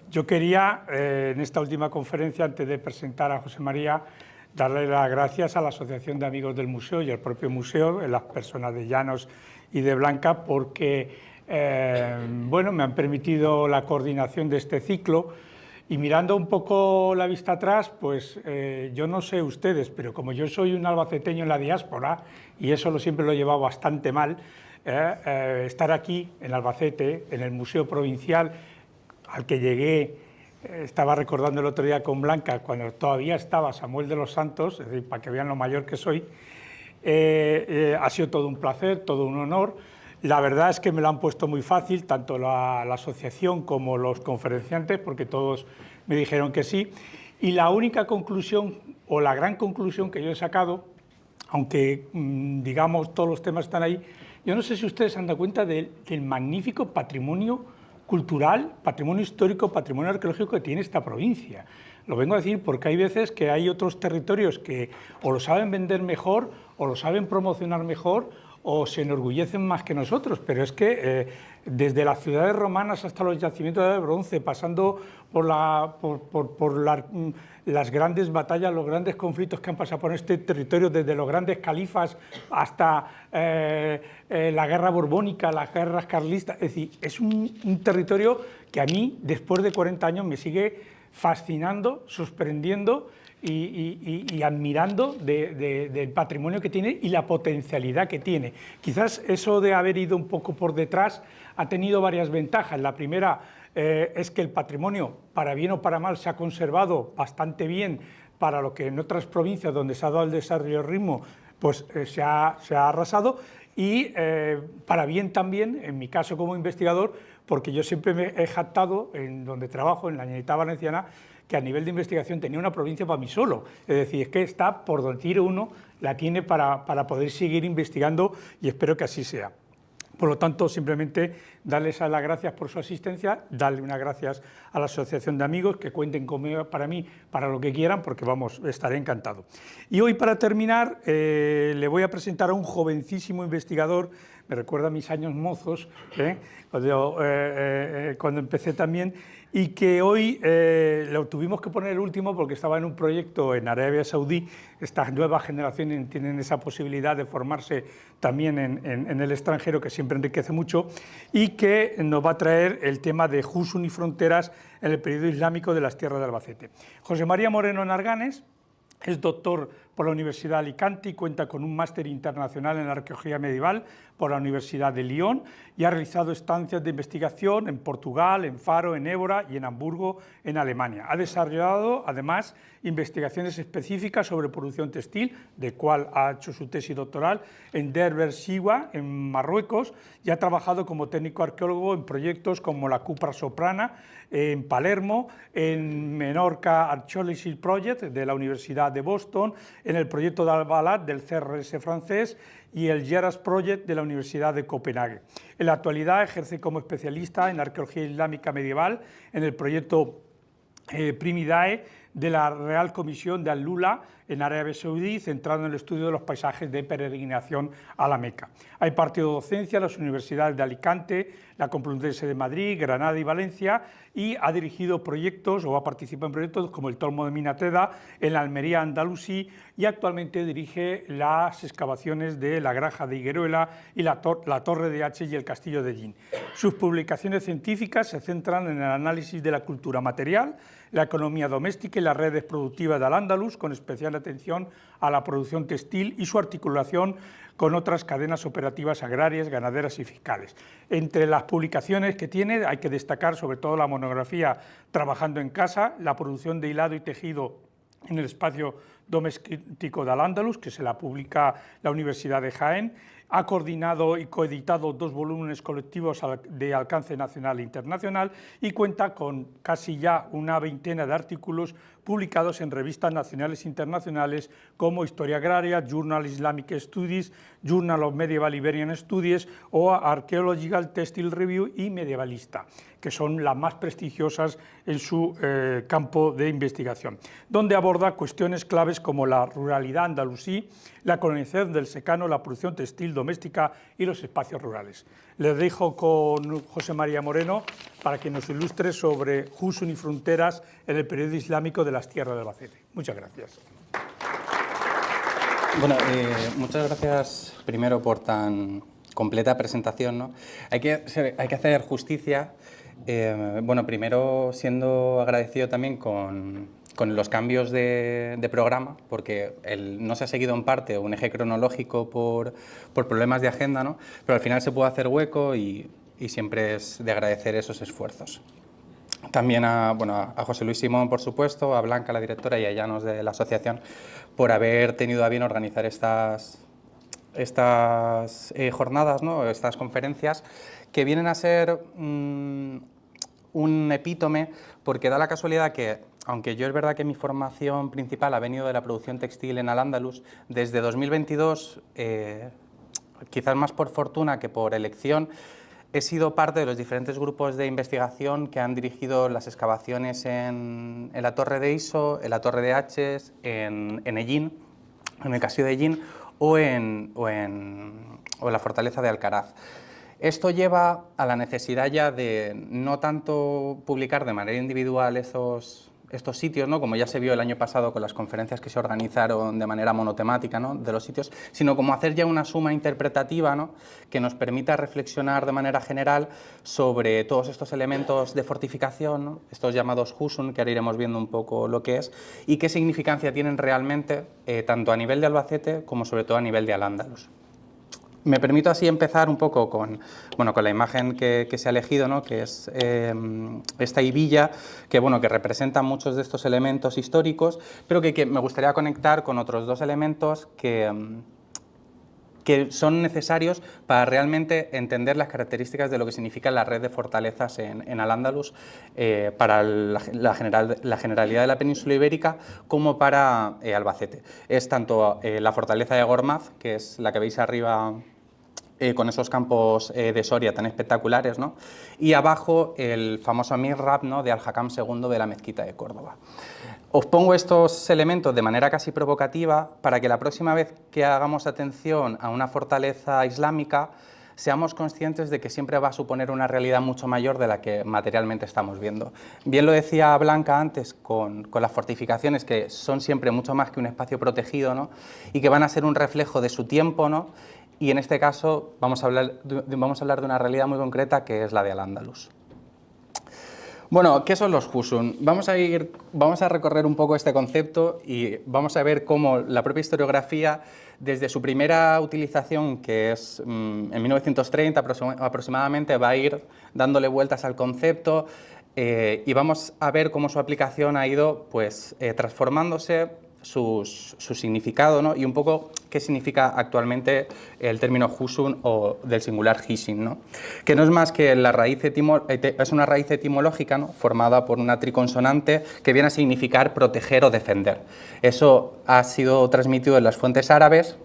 Yo quería, en esta última conferencia, antes de presentar a José María, darle las gracias a la Asociación de Amigos del Museo y al propio museo, en las personas de Llanos y de Blanca, porque bueno, me han permitido la coordinación de este ciclo. Y mirando un poco la vista atrás, pues yo no sé ustedes, pero como yo soy un albaceteño en la diáspora, y eso siempre lo he llevado bastante mal, estar aquí en Albacete, en el Museo Provincial, al que llegué, estaba recordando el otro día con Blanca, cuando todavía estaba Samuel de los Santos, es decir, para que vean lo mayor que soy, ha sido todo un placer, todo un honor. La verdad es que me lo han puesto muy fácil, tanto la asociación como los conferenciantes, porque todos me dijeron que sí. Y la única conclusión, o la gran conclusión que yo he sacado, aunque digamos todos los temas están ahí, yo no sé si ustedes se han dado cuenta del magnífico patrimonio cultural, patrimonio histórico, patrimonio arqueológico que tiene esta provincia. Lo vengo a decir porque hay veces que hay otros territorios que o lo saben vender mejor, o lo saben promocionar mejor, o se enorgullecen más que nosotros, pero es que desde las ciudades romanas hasta los yacimientos de bronce, pasando por las grandes batallas, los grandes conflictos que han pasado por este territorio, desde los grandes califas hasta la guerra borbónica, las guerras carlistas, es decir, es un territorio que a mí, después de 40 años, me sigue fascinando, sorprendiendo y admirando del patrimonio que tiene y la potencialidad que tiene. Quizás eso de haber ido un poco por detrás ha tenido varias ventajas. La primera es que el patrimonio, para bien o para mal, se ha conservado bastante bien para lo que en otras provincias donde se ha dado el desarrollo ritmo, pues se ha arrasado, y para bien también, en mi caso como investigador, porque yo siempre me he jactado, en donde trabajo, en la Generalitat Valenciana, que a nivel de investigación tenía una provincia para mí solo. Es decir, es que está por donde tire uno, la tiene para poder seguir investigando, y espero que así sea. Por lo tanto, simplemente darles las gracias por su asistencia, darle unas gracias a la Asociación de Amigos, que cuenten conmigo para mí, para lo que quieran, porque vamos, estaré encantado. Y hoy, para terminar, le voy a presentar a un jovencísimo investigador, me recuerda a mis años mozos, cuando empecé también, y que hoy lo tuvimos que poner el último porque estaba en un proyecto en Arabia Saudí. Estas nuevas generaciones tienen esa posibilidad de formarse también en el extranjero, que siempre enriquece mucho, y que nos va a traer el tema de Jusun y fronteras en el periodo islámico de las tierras de Albacete. José María Moreno Narganes es doctor por la Universidad de Alicante y cuenta con un máster internacional en arqueología medieval por la Universidad de Lyon, y ha realizado estancias de investigación en Portugal, en Faro, en Évora y en Hamburgo, en Alemania. Ha desarrollado, además, investigaciones específicas sobre producción textil, de cual ha hecho su tesis doctoral, en Derber Siwa, en Marruecos, y ha trabajado como técnico arqueólogo en proyectos como la Cupra Soprana, en Palermo, en Menorca Archaeology Project de la Universidad de Boston, en el proyecto de Albalat del CRS francés y el Geras Project de la Universidad de Copenhague. En la actualidad ejerce como especialista en arqueología islámica medieval en el proyecto Primidae de la Real Comisión de Al-Lula en Arabia Saudí, centrado en el estudio de los paisajes de peregrinación a la Meca. Ha impartido docencia en las universidades de Alicante, la Complutense de Madrid, Granada y Valencia, y ha dirigido proyectos o ha participado en proyectos como el Tormo de Minateda, en la Almería Andalusí, y actualmente dirige las excavaciones de la Granja de Higueruela y la Torre de H y el Castillo de Llín. Sus publicaciones científicas se centran en el análisis de la cultura material, la economía doméstica y las redes productivas de Al-Ándalus, con especial atención a la producción textil y su articulación con otras cadenas operativas agrarias, ganaderas y fiscales. Entre las publicaciones que tiene hay que destacar sobre todo la monografía Trabajando en casa, la producción de hilado y tejido en el espacio doméstico de Al-Ándalus, que se la publica la Universidad de Jaén. Ha coordinado y coeditado 2 volúmenes colectivos de alcance nacional e internacional, y cuenta con casi ya una veintena de artículos publicados en revistas nacionales e internacionales como Historia Agraria, Journal Islamic Studies, Journal of Medieval Iberian Studies o Archaeological Textile Review y Medievalista, que son las más prestigiosas en su campo de investigación, donde aborda cuestiones claves como la ruralidad andalusí, la colonización del secano, la producción textil doméstica y los espacios rurales. Les dejo con José María Moreno para que nos ilustre sobre Husun y fronteras en el periodo islámico de las tierras de Albacete. Muchas gracias. Bueno, muchas gracias primero por tan completa presentación, ¿no? Hay que hacer justicia. Bueno, primero siendo agradecido también con los cambios de programa, porque no se ha seguido en parte un eje cronológico por problemas de agenda, ¿no? Pero al final se puede hacer hueco y siempre es de agradecer esos esfuerzos. También a José Luis Simón, por supuesto, a Blanca, la directora, y a Llanos de la asociación, por haber tenido a bien organizar estas jornadas, ¿no? Estas conferencias, que vienen a ser un epítome, porque da la casualidad que, aunque yo es verdad que mi formación principal ha venido de la producción textil en Al-Ándalus, desde 2022, quizás más por fortuna que por elección, he sido parte de los diferentes grupos de investigación que han dirigido las excavaciones en la Torre de Iso, en la Torre de Haches, en Ellín, en el castillo de Ellín o en la fortaleza de Alcaraz. Esto lleva a la necesidad ya de no tanto publicar de manera individual estos sitios, ¿no? Como ya se vio el año pasado con las conferencias que se organizaron de manera monotemática, ¿no? De los sitios, sino como hacer ya una suma interpretativa, ¿no? Que nos permita reflexionar de manera general sobre todos estos elementos de fortificación, ¿no? Estos llamados Husun, que ahora iremos viendo un poco lo que es, y qué significancia tienen realmente, tanto a nivel de Albacete como sobre todo a nivel de Al-Ándalus. Me permito así empezar un poco con la imagen que se ha elegido, ¿no? Que es esta hebilla, que representa muchos de estos elementos históricos, pero que me gustaría conectar con otros dos elementos que son necesarios para realmente entender las características de lo que significa la red de fortalezas en Al-Ándalus para la generalidad de la península ibérica como para Albacete. Es tanto la fortaleza de Gormaz, que es la que veis arriba con esos campos de Soria tan espectaculares, ¿no? Y abajo el famoso mihrab, ¿no? De Al-Hakam II de la mezquita de Córdoba. Os pongo estos elementos de manera casi provocativa para que la próxima vez que hagamos atención a una fortaleza islámica seamos conscientes de que siempre va a suponer una realidad mucho mayor de la que materialmente estamos viendo. Bien lo decía Blanca antes con las fortificaciones, que son siempre mucho más que un espacio protegido, ¿no? Y que van a ser un reflejo de su tiempo, ¿no? Y en este caso vamos a hablar de una realidad muy concreta, que es la de Al-Ándalus. Bueno, ¿qué son los Husun? Vamos a recorrer un poco este concepto y vamos a ver cómo la propia historiografía, desde su primera utilización, que es en 1930 aproximadamente, va a ir dándole vueltas al concepto y vamos a ver cómo su aplicación ha ido transformándose, su significado, ¿no? Y un poco qué significa actualmente el término Husun o del singular Hisin, ¿no? Que no es más que es una raíz etimológica, ¿no? Formada por una triconsonante que viene a significar proteger o defender. Eso ha sido transmitido en las fuentes árabes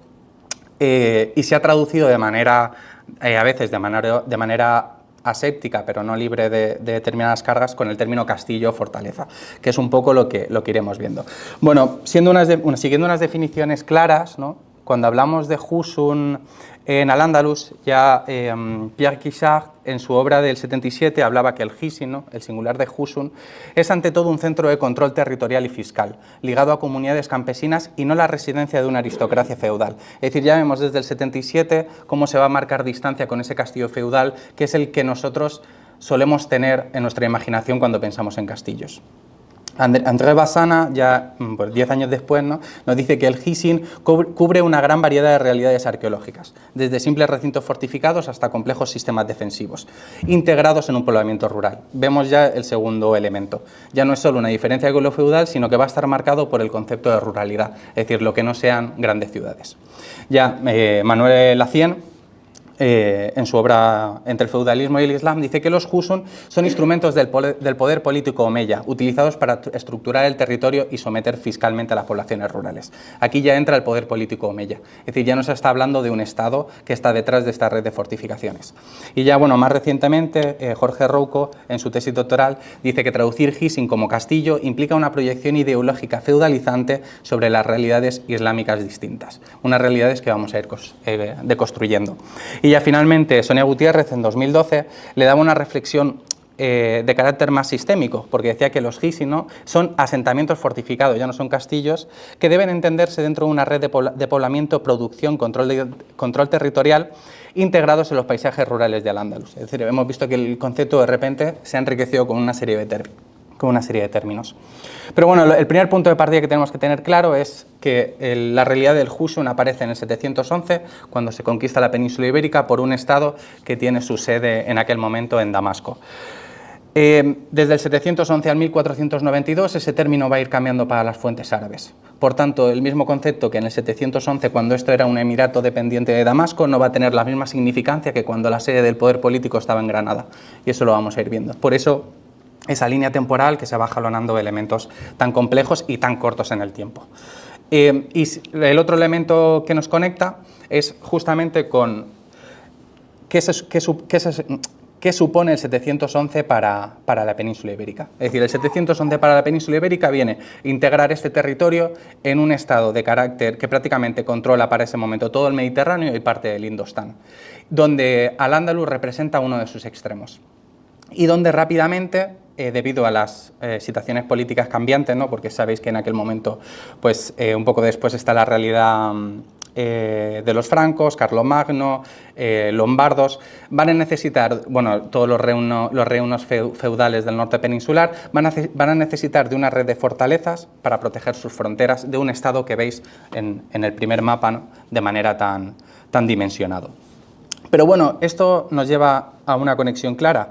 y se ha traducido de manera, a veces de manera aséptica, pero no libre de determinadas cargas, con el término castillo o fortaleza, que es un poco lo que iremos viendo. Bueno, siguiendo unas definiciones claras, ¿no? Cuando hablamos de Husun en Al-Ándalus, ya Pierre Guichard, en su obra del 77, hablaba que el Hisin, ¿no? El singular de Husun, es ante todo un centro de control territorial y fiscal, ligado a comunidades campesinas y no la residencia de una aristocracia feudal. Es decir, ya vemos desde el 77 cómo se va a marcar distancia con ese castillo feudal, que es el que nosotros solemos tener en nuestra imaginación cuando pensamos en castillos. André Bassana, ya 10 años después, ¿no? Nos dice que el Hisin cubre una gran variedad de realidades arqueológicas, desde simples recintos fortificados hasta complejos sistemas defensivos, integrados en un poblamiento rural. Vemos ya el segundo elemento. Ya no es solo una diferencia con lo feudal, sino que va a estar marcado por el concepto de ruralidad, es decir, lo que no sean grandes ciudades. Ya Manuel Lacien, en su obra Entre el feudalismo y el islam, dice que los Husun son instrumentos del poder político omeya, utilizados para estructurar el territorio y someter fiscalmente a las poblaciones rurales. Aquí ya entra el poder político omeya, es decir, ya no se está hablando de un Estado que está detrás de esta red de fortificaciones. Y ya, más recientemente, Jorge Rouco, en su tesis doctoral, dice que traducir Hisin como castillo implica una proyección ideológica feudalizante sobre las realidades islámicas distintas, unas realidades que vamos a ir deconstruyendo. Y ya finalmente Sonia Gutiérrez, en 2012, le daba una reflexión de carácter más sistémico, porque decía que los Hisi, ¿no?, son asentamientos fortificados, ya no son castillos, que deben entenderse dentro de una red de poblamiento, producción, control territorial, integrados en los paisajes rurales de Al-Ándalus. Es decir, hemos visto que el concepto de repente se ha enriquecido con una serie de términos. Pero bueno, el primer punto de partida que tenemos que tener claro es que la realidad del Hushun aparece en el 711, cuando se conquista la península ibérica por un estado que tiene su sede en aquel momento en Damasco. Desde el 711 al 1492 ese término va a ir cambiando para las fuentes árabes. Por tanto, el mismo concepto que en el 711, cuando esto era un emirato dependiente de Damasco, no va a tener la misma significancia que cuando la sede del poder político estaba en Granada. Y eso lo vamos a ir viendo. Por eso, esa línea temporal que se va jalonando elementos tan complejos y tan cortos en el tiempo. Y el otro elemento que nos conecta es justamente con ¿qué supone el 711 para la península ibérica? Es decir, el 711 para la península ibérica viene a integrar este territorio en un estado de carácter que prácticamente controla para ese momento todo el Mediterráneo y parte del Indostán, donde Al-Ándalus representa uno de sus extremos y donde rápidamente, debido a las situaciones políticas cambiantes, ¿no?, porque sabéis que en aquel momento, pues un poco después está la realidad de los francos, Carlomagno, lombardos, van a necesitar, bueno, todos los reinos feudales del norte peninsular, van a necesitar de una red de fortalezas para proteger sus fronteras de un estado que veis en el primer mapa, ¿no?, de manera tan dimensionado. Pero bueno, esto nos lleva a una conexión clara.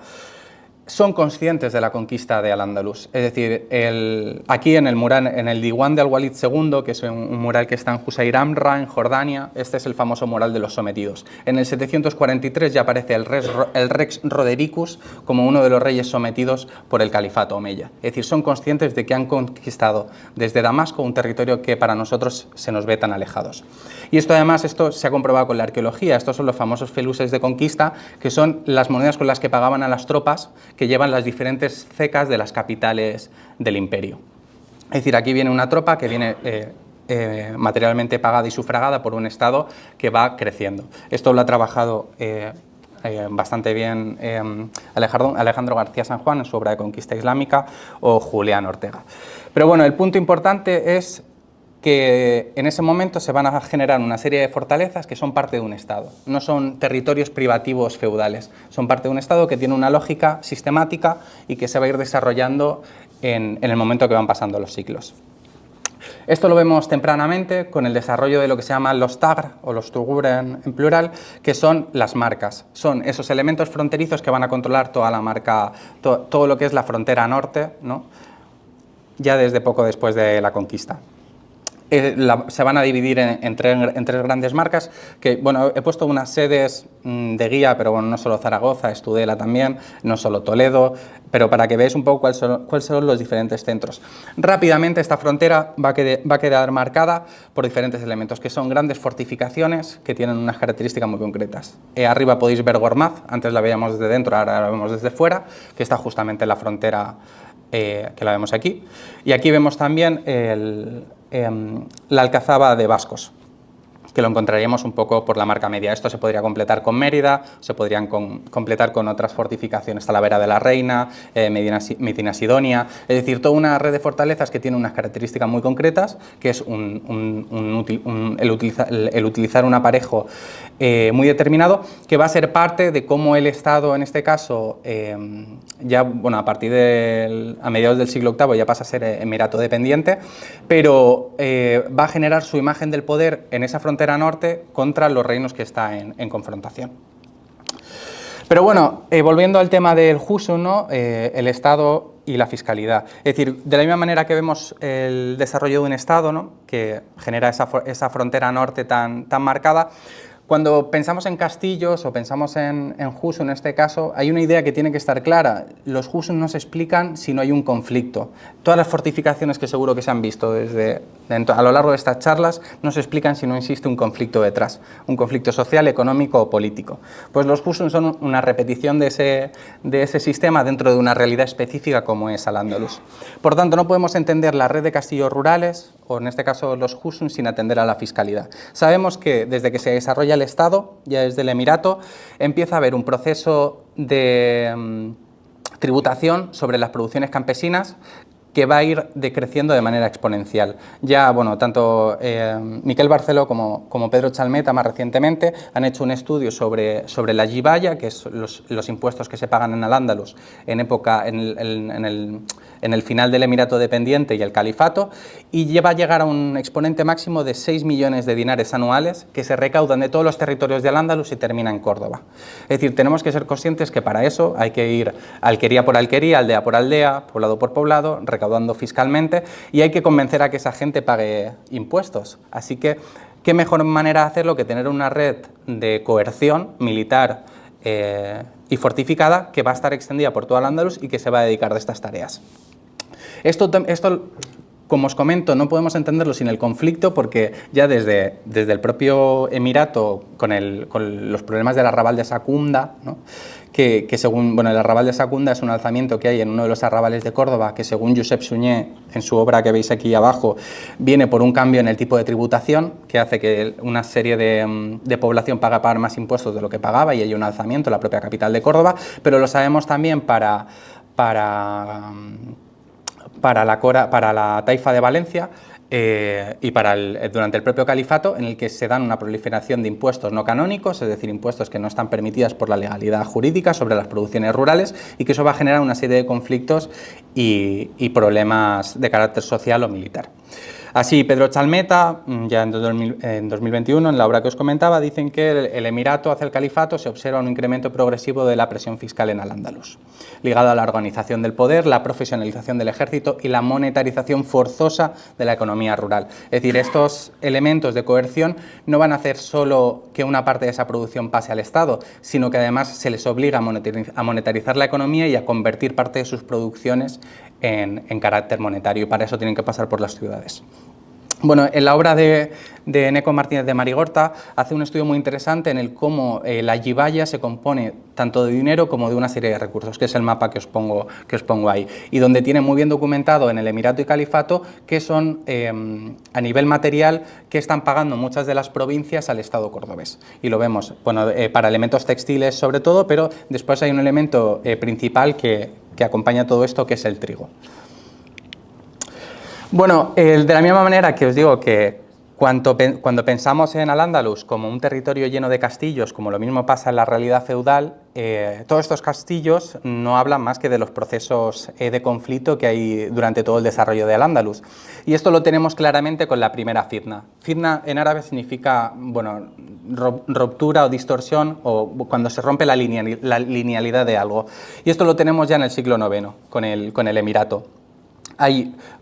Son conscientes de la conquista de Al-Ándalus, es decir, aquí en el mural, en el Diwan de Al-Walid II, que es un mural que está en Husayr Amra, en Jordania, este es el famoso mural de los sometidos. En el 743 ya aparece el Rex Rodericus como uno de los reyes sometidos por el califato omeya. Es decir, son conscientes de que han conquistado desde Damasco un territorio que para nosotros se nos ve tan alejados. Y esto además se ha comprobado con la arqueología. Estos son los famosos feluses de conquista, que son las monedas con las que pagaban a las tropas que llevan las diferentes cecas de las capitales del imperio. Es decir, aquí viene una tropa que viene materialmente pagada y sufragada por un estado que va creciendo. Esto lo ha trabajado bastante bien Alejandro García San Juan en su obra de Conquista Islámica o Julián Ortega. Pero bueno, el punto importante es que en ese momento se van a generar una serie de fortalezas que son parte de un Estado. No son territorios privativos feudales, son parte de un Estado que tiene una lógica sistemática y que se va a ir desarrollando en el momento que van pasando los siglos. Esto lo vemos tempranamente con el desarrollo de lo que se llaman los Tagr o los Tuguren en plural, que son las marcas. Son esos elementos fronterizos que van a controlar toda la marca, todo lo que es la frontera norte, ¿no?, ya desde poco después de la conquista. Se van a dividir en tres grandes marcas, que bueno, he puesto unas sedes de guía, pero bueno, no solo Zaragoza, es Tudela también, no solo Toledo, pero para que veáis un poco cuáles son los diferentes centros. Rápidamente esta frontera va a quedar marcada por diferentes elementos, que son grandes fortificaciones que tienen unas características muy concretas. Arriba podéis ver Gormaz, antes la veíamos desde dentro, ahora la vemos desde fuera, que está justamente en la frontera que la vemos aquí. Y aquí vemos también la Alcazaba de Bascos, que lo encontraríamos un poco por la marca media. Esto se podría completar con Mérida, se podrían completar con otras fortificaciones, Talavera de la Reina, Medina Sidonia, es decir, toda una red de fortalezas que tiene unas características muy concretas, que es el utilizar un aparejo muy determinado, que va a ser parte de cómo el Estado, en este caso, ya bueno, a partir a mediados del siglo VIII ya pasa a ser emirato dependiente, pero va a generar su imagen del poder en esa frontera norte contra los reinos que está en confrontación. Pero bueno, volviendo al tema del Hushun, ¿no?, el Estado y la fiscalidad. Es decir, de la misma manera que vemos el desarrollo de un Estado, ¿no?, que genera esa frontera norte tan marcada, cuando pensamos en castillos o pensamos en Hushun, en este caso, hay una idea que tiene que estar clara. Los Hushun no se explican si no hay un conflicto. Todas las fortificaciones que seguro que se han visto a lo largo de estas charlas no se explican si no existe un conflicto detrás, un conflicto social, económico o político. Pues los Hushun son una repetición de ese sistema dentro de una realidad específica como es Al-Ándalus. Por tanto, no podemos entender la red de castillos rurales, o en este caso los Hushun, sin atender a la fiscalidad. Sabemos que desde que se desarrolla el Estado, ya desde el Emirato, empieza a haber un proceso de tributación sobre las producciones campesinas, que va a ir decreciendo de manera exponencial. Ya, bueno, tanto Miquel Barceló como Pedro Chalmeta, más recientemente, han hecho un estudio sobre la giballa, que es los impuestos que se pagan en Al-Ándalus en el final del Emirato dependiente y el Califato, y lleva a llegar a un exponente máximo de 6 millones de dinares anuales que se recaudan de todos los territorios de Al-Ándalus y termina en Córdoba. Es decir, tenemos que ser conscientes que para eso hay que ir alquería por alquería, aldea por aldea, poblado por poblado, recaudando fiscalmente, y hay que convencer a que esa gente pague impuestos. Así que, ¿qué mejor manera de hacerlo que tener una red de coerción militar y fortificada que va a estar extendida por todo Al-Ándalus y que se va a dedicar de estas tareas? Esto, como os comento, no podemos entenderlo sin el conflicto, porque ya desde el propio Emirato, con los problemas del arrabal de Secunda, ¿no? que según, bueno, el arrabal de Secunda es un alzamiento que hay en uno de los arrabales de Córdoba, que según Josep Sunyer, en su obra que veis aquí abajo, viene por un cambio en el tipo de tributación, que hace que una serie de población pague más impuestos de lo que pagaba, y hay un alzamiento en la propia capital de Córdoba, pero lo sabemos también para la taifa de Valencia y durante el propio califato, en el que se dan una proliferación de impuestos no canónicos, es decir, impuestos que no están permitidos por la legalidad jurídica sobre las producciones rurales, y que eso va a generar una serie de conflictos y problemas de carácter social o militar. Así, Pedro Chalmeta, ya en 2021, en la obra que os comentaba, dicen que el Emirato hacia el Califato se observa un incremento progresivo de la presión fiscal en Al-Ándalus, ligado a la organización del poder, la profesionalización del ejército y la monetarización forzosa de la economía rural. Es decir, estos elementos de coerción no van a hacer solo que una parte de esa producción pase al Estado, sino que además se les obliga a monetarizar la economía y a convertir parte de sus producciones en carácter monetario, y para eso tienen que pasar por las ciudades. Bueno, en la obra de Eneco Martínez de Marigorta hace un estudio muy interesante en el cómo la giballa se compone tanto de dinero como de una serie de recursos, que es el mapa que os pongo ahí, y donde tiene muy bien documentado en el Emirato y Califato que son, a nivel material, que están pagando muchas de las provincias al Estado cordobés. Y lo vemos, bueno, para elementos textiles sobre todo, pero después hay un elemento principal que acompaña todo esto, que es el trigo. Bueno, de la misma manera que os digo que cuando pensamos en Al-Ándalus como un territorio lleno de castillos, como lo mismo pasa en la realidad feudal, todos estos castillos no hablan más que de los procesos de conflicto que hay durante todo el desarrollo de Al-Ándalus. Y esto lo tenemos claramente con la primera fitna. Fitna en árabe significa, bueno, ruptura o distorsión, o cuando se rompe la linealidad de algo. Y esto lo tenemos ya en el siglo IX con el Emirato.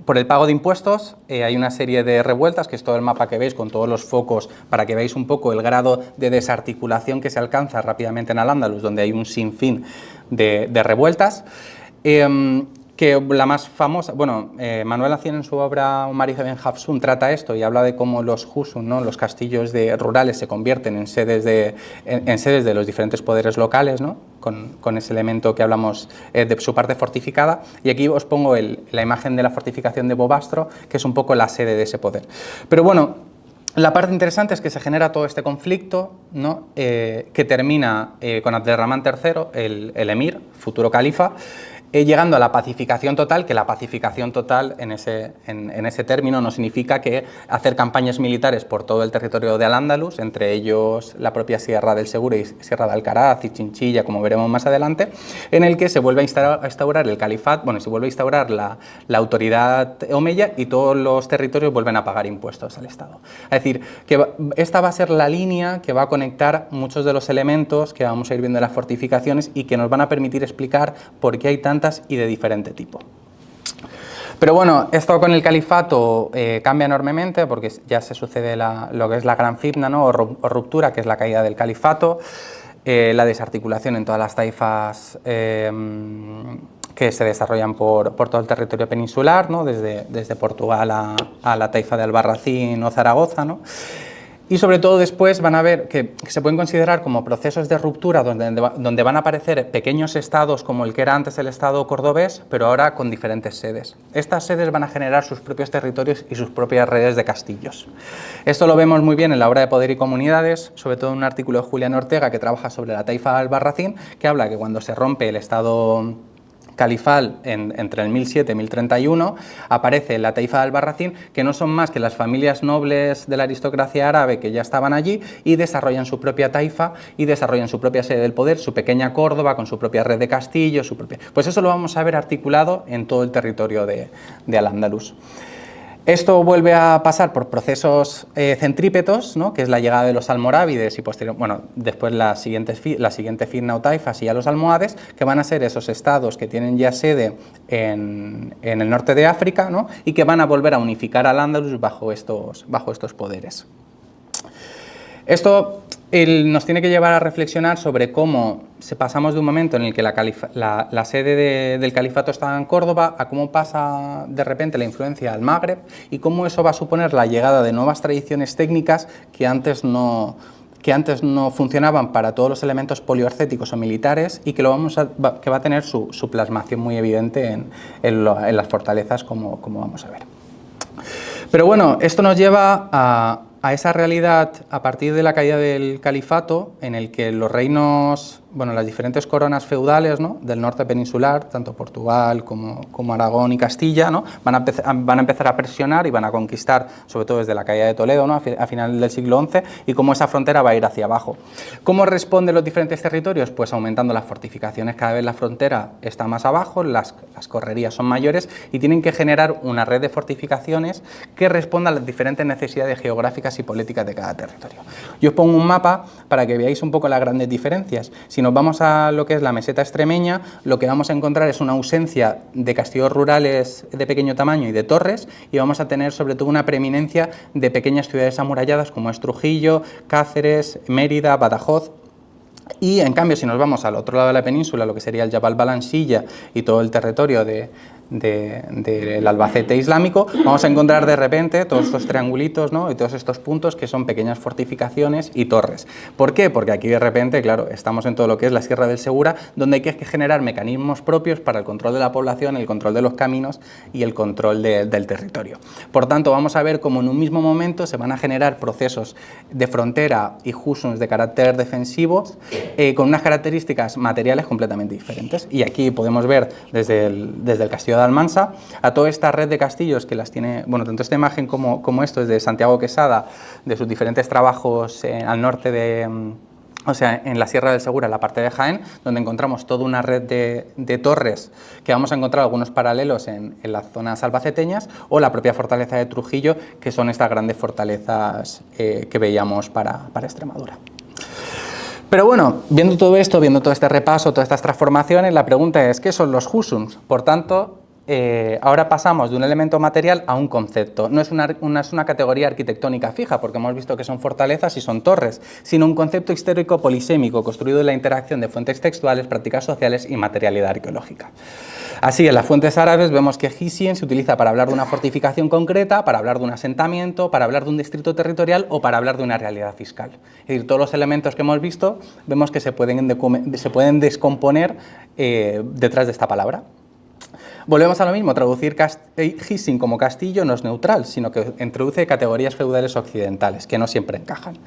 Por el pago de impuestos hay una serie de revueltas, que es todo el mapa que veis con todos los focos, para que veáis un poco el grado de desarticulación que se alcanza rápidamente en Al-Ándalus, donde hay un sinfín de revueltas. Que la más famosa, bueno, Manuel Acién en su obra Umar ibn Hafsun trata esto y habla de cómo los husun, ¿no?, los castillos rurales se convierten en sedes de los diferentes poderes locales, ¿no?, con ese elemento que hablamos de su parte fortificada. Y aquí os pongo la imagen de la fortificación de Bobastro, que es un poco la sede de ese poder. Pero bueno, la parte interesante es que se genera todo este conflicto, ¿no?, que termina con Abderramán III, el emir, futuro califa, llegando a la pacificación total, que la pacificación total en ese término no significa que hacer campañas militares por todo el territorio de Al-Ándalus, entre ellos la propia Sierra del Segura y Sierra de Alcaraz y Chinchilla, como veremos más adelante, en el que se vuelve a instaurar el califat, bueno, se vuelve a instaurar la autoridad omeya, y todos los territorios vuelven a pagar impuestos al Estado. Es decir, que esta va a ser la línea que va a conectar muchos de los elementos que vamos a ir viendo en las fortificaciones y que nos van a permitir explicar por qué hay tantas y de diferente tipo. Pero bueno, esto con el califato cambia enormemente, porque ya se sucede lo que es la gran fitna, ¿no?, o ruptura, que es la caída del califato, la desarticulación en todas las taifas que se desarrollan por todo el territorio peninsular, ¿no?, desde Portugal a la taifa de Albarracín o Zaragoza, ¿no? Y sobre todo después van a ver que se pueden considerar como procesos de ruptura donde van a aparecer pequeños estados como el que era antes el estado cordobés, pero ahora con diferentes sedes. Estas sedes van a generar sus propios territorios y sus propias redes de castillos. Esto lo vemos muy bien en la obra de Poder y Comunidades, sobre todo en un artículo de Julián Ortega que trabaja sobre la taifa de Albarracín, que habla que cuando se rompe el estado califal entre el 1007 y 1031 aparece la taifa de Albarracín, que no son más que las familias nobles de la aristocracia árabe que ya estaban allí y desarrollan su propia taifa y desarrollan su propia sede del poder, su pequeña Córdoba con su propia red de castillos, pues eso lo vamos a ver articulado en todo el territorio de Al-Ándalus. Esto vuelve a pasar por procesos centrípetos, ¿no?, que es la llegada de los almorávides y después la siguiente fitna o taifas y ya los almohades, que van a ser esos estados que tienen ya sede en el norte de África, ¿no?, y que van a volver a unificar Al-Ándalus bajo estos poderes. Esto nos tiene que llevar a reflexionar sobre cómo pasamos de un momento en el que la sede del califato estaba en Córdoba a cómo pasa de repente la influencia al Magreb y cómo eso va a suponer la llegada de nuevas tradiciones técnicas que antes no funcionaban para todos los elementos poliorcéticos o militares y que va a tener su plasmación muy evidente en las fortalezas como vamos a ver. Pero bueno, esto nos lleva a esa realidad a partir de la caída del califato, en el que los reinos, las diferentes coronas feudales, ¿no?, del norte peninsular, tanto Portugal como Aragón y Castilla, ¿no?, van a empezar a presionar y van a conquistar, sobre todo desde la caída de Toledo, ¿no?, a final del siglo XI, y cómo esa frontera va a ir hacia abajo. ¿Cómo responden los diferentes territorios? Pues aumentando las fortificaciones, cada vez la frontera está más abajo, las correrías son mayores y tienen que generar una red de fortificaciones que responda a las diferentes necesidades geográficas y políticas de cada territorio. Yo os pongo un mapa para que veáis un poco las grandes diferencias. Si nos vamos a lo que es la meseta extremeña, lo que vamos a encontrar es una ausencia de castillos rurales de pequeño tamaño y de torres, y vamos a tener sobre todo una preeminencia de pequeñas ciudades amuralladas como es Trujillo, Cáceres, Mérida, Badajoz. Y en cambio, si nos vamos al otro lado de la península, lo que sería el Jabal Balansilla y todo el territorio del Albacete islámico, vamos a encontrar de repente todos estos triangulitos, ¿no?, y todos estos puntos que son pequeñas fortificaciones y torres. ¿Por qué? Porque aquí de repente, claro, estamos en todo lo que es la Sierra del Segura, donde hay que generar mecanismos propios para el control de la población, el control de los caminos y el control del territorio. Por tanto, vamos a ver cómo en un mismo momento se van a generar procesos de frontera y husuns de carácter defensivo con unas características materiales completamente diferentes. Y aquí podemos ver desde el castillo de Almansa a toda esta red de castillos que las tiene, tanto esta imagen como esto es de Santiago Quesada, de sus diferentes trabajos al norte en la Sierra del Segura, en la parte de Jaén, donde encontramos toda una red de torres, que vamos a encontrar algunos paralelos en las zonas albaceteñas, o la propia fortaleza de Trujillo, que son estas grandes fortalezas que veíamos para Extremadura. Pero bueno, viendo todo esto, viendo todo este repaso, todas estas transformaciones, la pregunta es, ¿qué son los husuns? Por tanto, ahora pasamos de un elemento material a un concepto. No es una categoría arquitectónica fija, porque hemos visto que son fortalezas y son torres, sino un concepto histórico polisémico, construido en la interacción de fuentes textuales, prácticas sociales y materialidad arqueológica. Así, en las fuentes árabes vemos que Hisin se utiliza para hablar de una fortificación concreta, para hablar de un asentamiento, para hablar de un distrito territorial o para hablar de una realidad fiscal. Es decir, todos los elementos que hemos visto vemos que se pueden descomponer detrás de esta palabra. Volvemos a lo mismo, traducir Hisin como castillo no es neutral, sino que introduce categorías feudales occidentales, que no siempre encajan.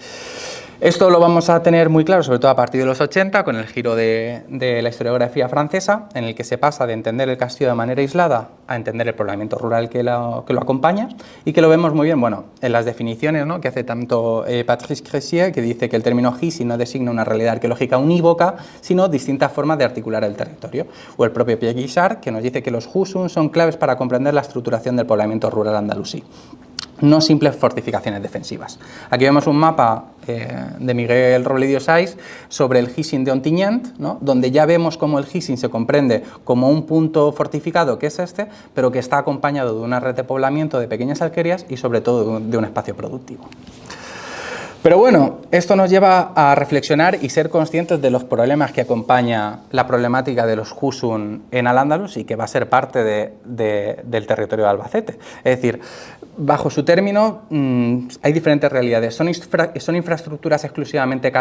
Esto lo vamos a tener muy claro, sobre todo a partir de los 80, con el giro de la historiografía francesa, en el que se pasa de entender el castillo de manera aislada a entender el poblamiento rural que lo acompaña, y que lo vemos muy bien en las definiciones, ¿no?, que hace tanto Patrice Cressier, que dice que el término Hisin no designa una realidad arqueológica unívoca, sino distintas formas de articular el territorio. O el propio Pierre Guichard, que nos dice que los husuns son claves para comprender la estructuración del poblamiento rural andalusí, no simples fortificaciones defensivas. Aquí vemos un mapa de Miguel Robledo Saiz sobre el Hisin de Ontinyent, ¿no?, donde ya vemos cómo el Hisin se comprende como un punto fortificado, que es este, pero que está acompañado de una red de poblamiento de pequeñas alquerías y sobre todo de un espacio productivo. Pero bueno, esto nos lleva a reflexionar y ser conscientes de los problemas que acompaña la problemática de los husun en Al-Ándalus y que va a ser parte del territorio de Albacete. Es decir, bajo su término hay diferentes realidades. Son infraestructuras exclusivamente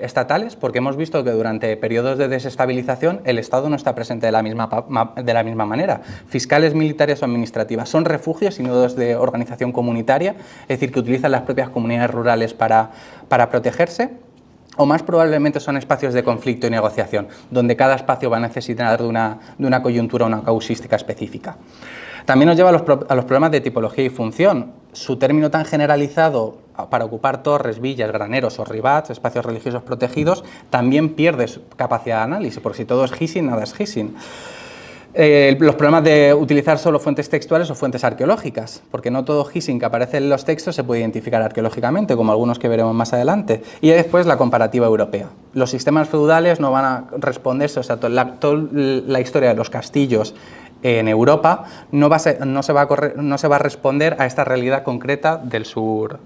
estatales, porque hemos visto que durante periodos de desestabilización el Estado no está presente de la misma manera. Fiscales, militares o administrativas. Son refugios y nodos de organización comunitaria, es decir, que utilizan las propias comunidades rurales para protegerse. o más probablemente son espacios de conflicto y negociación, donde cada espacio va a necesitar de una coyuntura, una causística específica. También nos lleva a los problemas de tipología y función. Su término tan generalizado para ocupar torres, villas, graneros o ribats, espacios religiosos protegidos, también pierde su capacidad de análisis, porque si todo es Hissing, nada es Hissing. Los problemas de utilizar solo fuentes textuales o fuentes arqueológicas, porque no todo Hissing que aparece en los textos se puede identificar arqueológicamente, como algunos que veremos más adelante. Y después la comparativa europea. Los sistemas feudales no van a responderse, o sea, toda la historia de los castillos en Europa no se va a responder a esta realidad concreta del sur,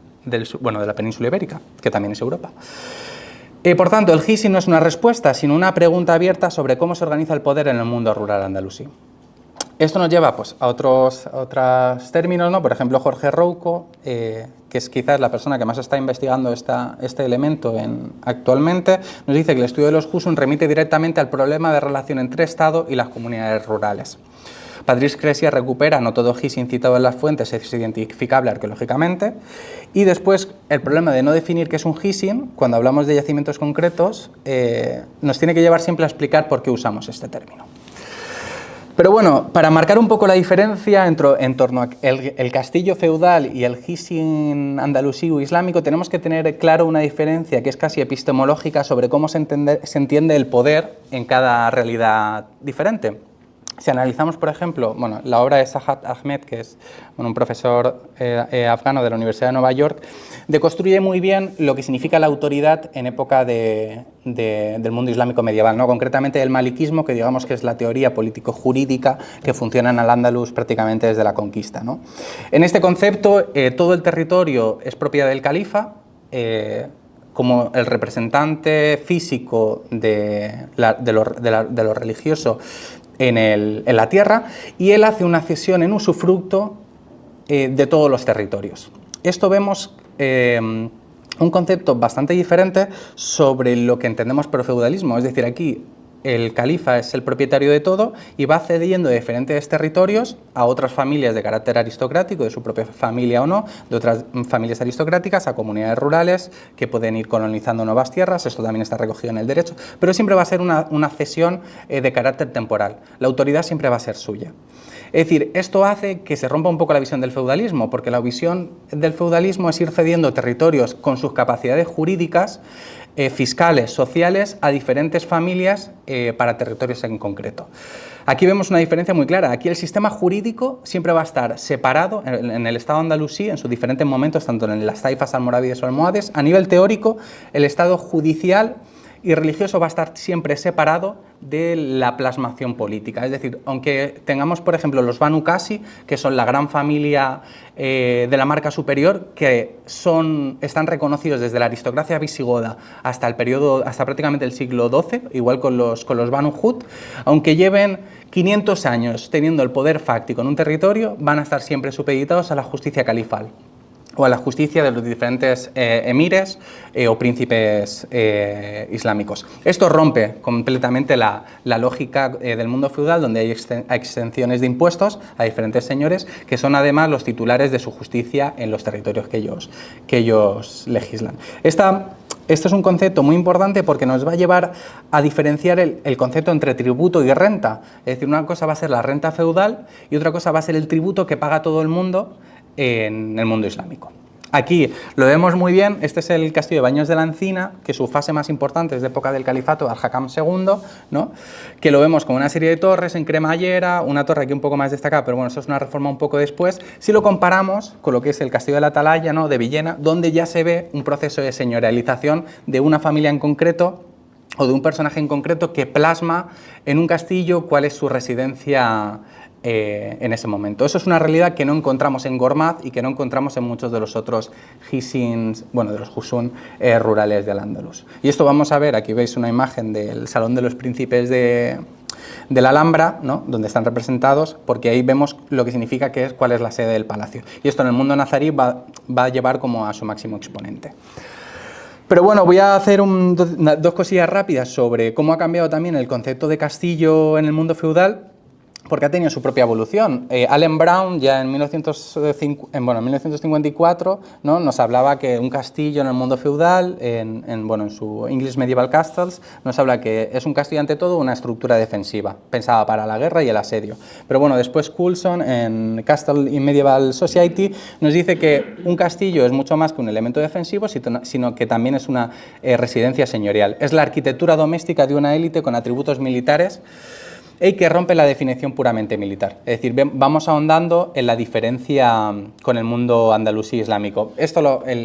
bueno, de la península ibérica, que también es Europa. Por tanto, el Hissing no es una respuesta, sino una pregunta abierta sobre cómo se organiza el poder en el mundo rural andalusí. Esto nos lleva pues, a otros términos, ¿no? Por ejemplo, Jorge Rouco, que es quizás la persona que más está investigando este elemento actualmente, nos dice que el estudio de los Husum remite directamente al problema de relación entre Estado y las comunidades rurales. Patrice Cresia recupera no todo Hissing citado en las fuentes es identificable arqueológicamente, y después el problema de no definir qué es un Hissing, cuando hablamos de yacimientos concretos, nos tiene que llevar siempre a explicar por qué usamos este término. Pero bueno, para marcar un poco la diferencia en torno al castillo feudal y el Hissing andalusí o islámico, tenemos que tener claro una diferencia que es casi epistemológica sobre cómo se entiende el poder en cada realidad diferente. Si analizamos, por ejemplo, bueno, la obra de Sahat Ahmed, que es un profesor afgano de la Universidad de Nueva York, deconstruye muy bien lo que significa la autoridad en época del mundo islámico medieval, ¿no? Concretamente el maliquismo, que digamos que es la teoría político-jurídica que funciona en Al-Ándalus prácticamente desde la conquista, ¿no? En este concepto, todo el territorio es propiedad del califa, como el representante físico de lo religioso en la tierra, y él hace una cesión en usufructo de todos los territorios. Esto vemos un concepto bastante diferente sobre lo que entendemos por feudalismo, es decir, aquí el califa es el propietario de todo y va cediendo diferentes territorios a otras familias de carácter aristocrático, de su propia familia o no, de otras familias aristocráticas, a comunidades rurales que pueden ir colonizando nuevas tierras. Esto también está recogido en el derecho, pero siempre va a ser una cesión de carácter temporal. La autoridad siempre va a ser suya. Es decir, esto hace que se rompa un poco la visión del feudalismo, porque la visión del feudalismo es ir cediendo territorios con sus capacidades jurídicas, fiscales, sociales, a diferentes familias para territorios en concreto. Aquí vemos una diferencia muy clara. Aquí el sistema jurídico siempre va a estar separado en el Estado andalusí, en sus diferentes momentos, tanto en las taifas almorávides o almohades. A nivel teórico, el Estado judicial y religioso va a estar siempre separado de la plasmación política. Es decir, aunque tengamos, por ejemplo, los Banu Qasi, que son la gran familia de la marca superior, que están reconocidos desde la aristocracia visigoda hasta prácticamente el siglo XII, igual con los Banu Hud, aunque lleven 500 años teniendo el poder fáctico en un territorio, van a estar siempre supeditados a la justicia califal o a la justicia de los diferentes emires o príncipes islámicos. Esto rompe completamente la lógica del mundo feudal, donde hay exenciones de impuestos a diferentes señores, que son además los titulares de su justicia en los territorios que ellos legislan. Esto es un concepto muy importante porque nos va a llevar a diferenciar el concepto entre tributo y renta. Es decir, una cosa va a ser la renta feudal y otra cosa va a ser el tributo que paga todo el mundo en el mundo islámico. Aquí lo vemos muy bien. Este es el castillo de Baños de la Encina, que su fase más importante es de época del califato de Al-Hakam II, ¿no? Que lo vemos con una serie de torres en cremallera, una torre aquí un poco más destacada, pero bueno, eso es una reforma un poco después. Si lo comparamos con lo que es el castillo de la Atalaya, ¿no? De Villena, donde ya se ve un proceso de señorialización de una familia en concreto o de un personaje en concreto que plasma en un castillo cuál es su residencia en ese momento. Eso es una realidad que no encontramos en Gormaz y que no encontramos en muchos de los otros Hissings, bueno, de los Husum rurales del Andalus. Y esto vamos a ver, aquí veis una imagen del Salón de los Príncipes de la Alhambra, ¿no? Donde están representados, porque ahí vemos lo que significa cuál es la sede del palacio. Y esto en el mundo nazarí va a llevar como a su máximo exponente. Pero bueno, voy a hacer dos cosillas rápidas sobre cómo ha cambiado también el concepto de castillo en el mundo feudal. porque ha tenido su propia evolución. Allen Brown ya en 1954, ¿no?, nos hablaba que un castillo en el mundo feudal, en su English Medieval Castles, nos habla que es un castillo ante todo una estructura defensiva, pensada para la guerra y el asedio. Pero bueno, después Coulson en Castle in Medieval Society nos dice que un castillo es mucho más que un elemento defensivo, sino que también es una residencia señorial. Es la arquitectura doméstica de una élite con atributos militares y que rompe la definición puramente militar. Es decir, vamos ahondando en la diferencia con el mundo andalusí islámico.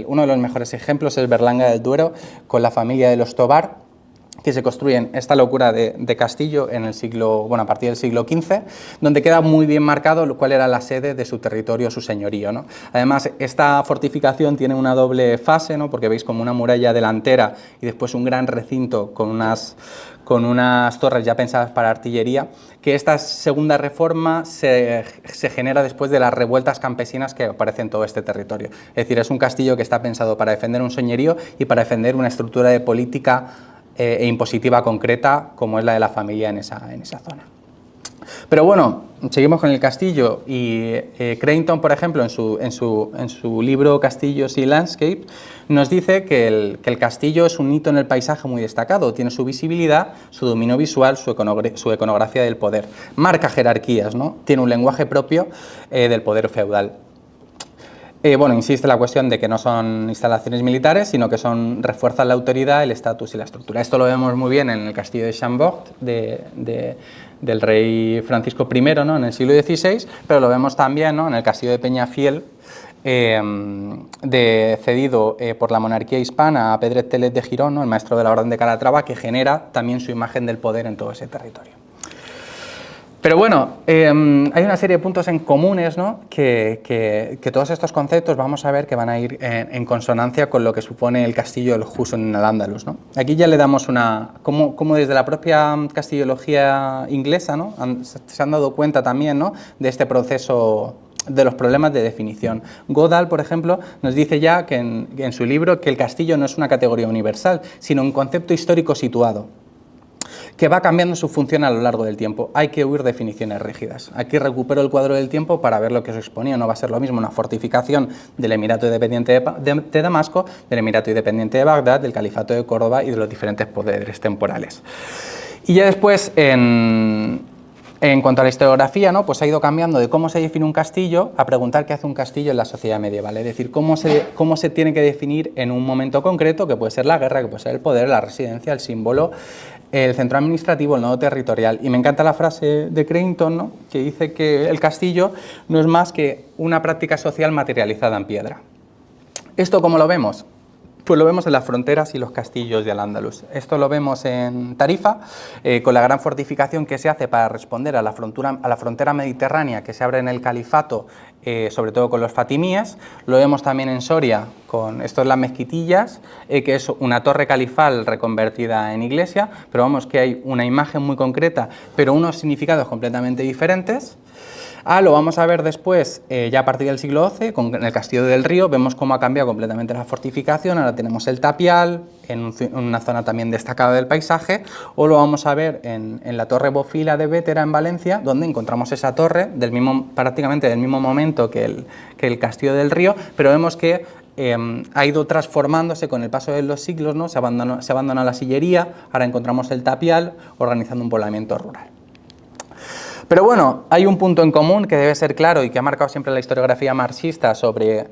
Uno de los mejores ejemplos es Berlanga del Duero, con la familia de los Tobar, que se construyen esta locura de castillo en el a partir del siglo XV, donde queda muy bien marcado cuál era la sede de su territorio, su señorío, ¿no? Además, esta fortificación tiene una doble fase, ¿no?, porque veis como una muralla delantera y después un gran recinto con unas torres ya pensadas para artillería, que esta segunda reforma se genera después de las revueltas campesinas que aparecen en todo este territorio. Es decir, es un castillo que está pensado para defender un señorío y para defender una estructura de política e impositiva concreta como es la de la familia en esa zona. Pero bueno, seguimos con el castillo y Creighton, por ejemplo, en su libro Castillos y Landscape, nos dice que el castillo es un hito en el paisaje muy destacado, tiene su visibilidad, su dominio visual, su iconografía del poder, marca jerarquías, ¿no?, tiene un lenguaje propio del poder feudal. Insiste la cuestión de que no son instalaciones militares, sino que refuerzan la autoridad, el estatus y la estructura. Esto lo vemos muy bien en el castillo de Chambord del rey Francisco I, ¿no?, en el siglo XVI, pero lo vemos también, ¿no?, en el castillo de Peñafiel, cedido por la monarquía hispana a Pedret Telet de Girón, ¿no?, el maestro de la Orden de Calatrava, que genera también su imagen del poder en todo ese territorio. Pero bueno, hay una serie de puntos en comunes, ¿no?, que todos estos conceptos vamos a ver que van a ir en consonancia con lo que supone el castillo del Husson en Al-Ándalus, ¿no? Aquí ya le damos como desde la propia castillología inglesa, ¿no?, se han dado cuenta también, ¿no?, de este proceso de los problemas de definición. Godal, por ejemplo, nos dice ya que en su libro que el castillo no es una categoría universal, sino un concepto histórico situado, que va cambiando su función a lo largo del tiempo. Hay que huir definiciones rígidas. Aquí recupero el cuadro del tiempo para ver lo que os exponía. No va a ser lo mismo una fortificación del Emirato Independiente de Damasco, del Emirato Independiente de Bagdad, del Califato de Córdoba y de los diferentes poderes temporales. Y ya después, en cuanto a la historiografía, ¿no?, pues ha ido cambiando de cómo se define un castillo a preguntar qué hace un castillo en la sociedad medieval, es decir, cómo se tiene que definir en un momento concreto, que puede ser la guerra, que puede ser el poder, la residencia, el símbolo, el centro administrativo, el nodo territorial. Y me encanta la frase de Creighton, ¿no?, que dice que el castillo no es más que una práctica social materializada en piedra. ¿Esto cómo lo vemos? Pues lo vemos en las fronteras y los castillos de Al-Ándalus. Esto lo vemos en Tarifa, con la gran fortificación que se hace para responder a la frontera mediterránea que se abre en el califato, sobre todo con los fatimíes. Lo vemos también en Soria, esto es las mezquitillas, que es una torre califal reconvertida en iglesia, pero vemos que hay una imagen muy concreta, pero unos significados completamente diferentes. Lo vamos a ver después, ya a partir del siglo XII, en el Castillo del Río, vemos cómo ha cambiado completamente la fortificación, ahora tenemos el tapial, en una zona también destacada del paisaje, o lo vamos a ver en la Torre Bofila de Bétera, en Valencia, donde encontramos esa torre, prácticamente del mismo momento que el Castillo del Río, pero vemos que ha ido transformándose con el paso de los siglos, ¿no? Se abandonó la sillería, ahora encontramos el tapial, organizando un poblamiento rural. Pero bueno, hay un punto en común que debe ser claro y que ha marcado siempre la historiografía marxista sobre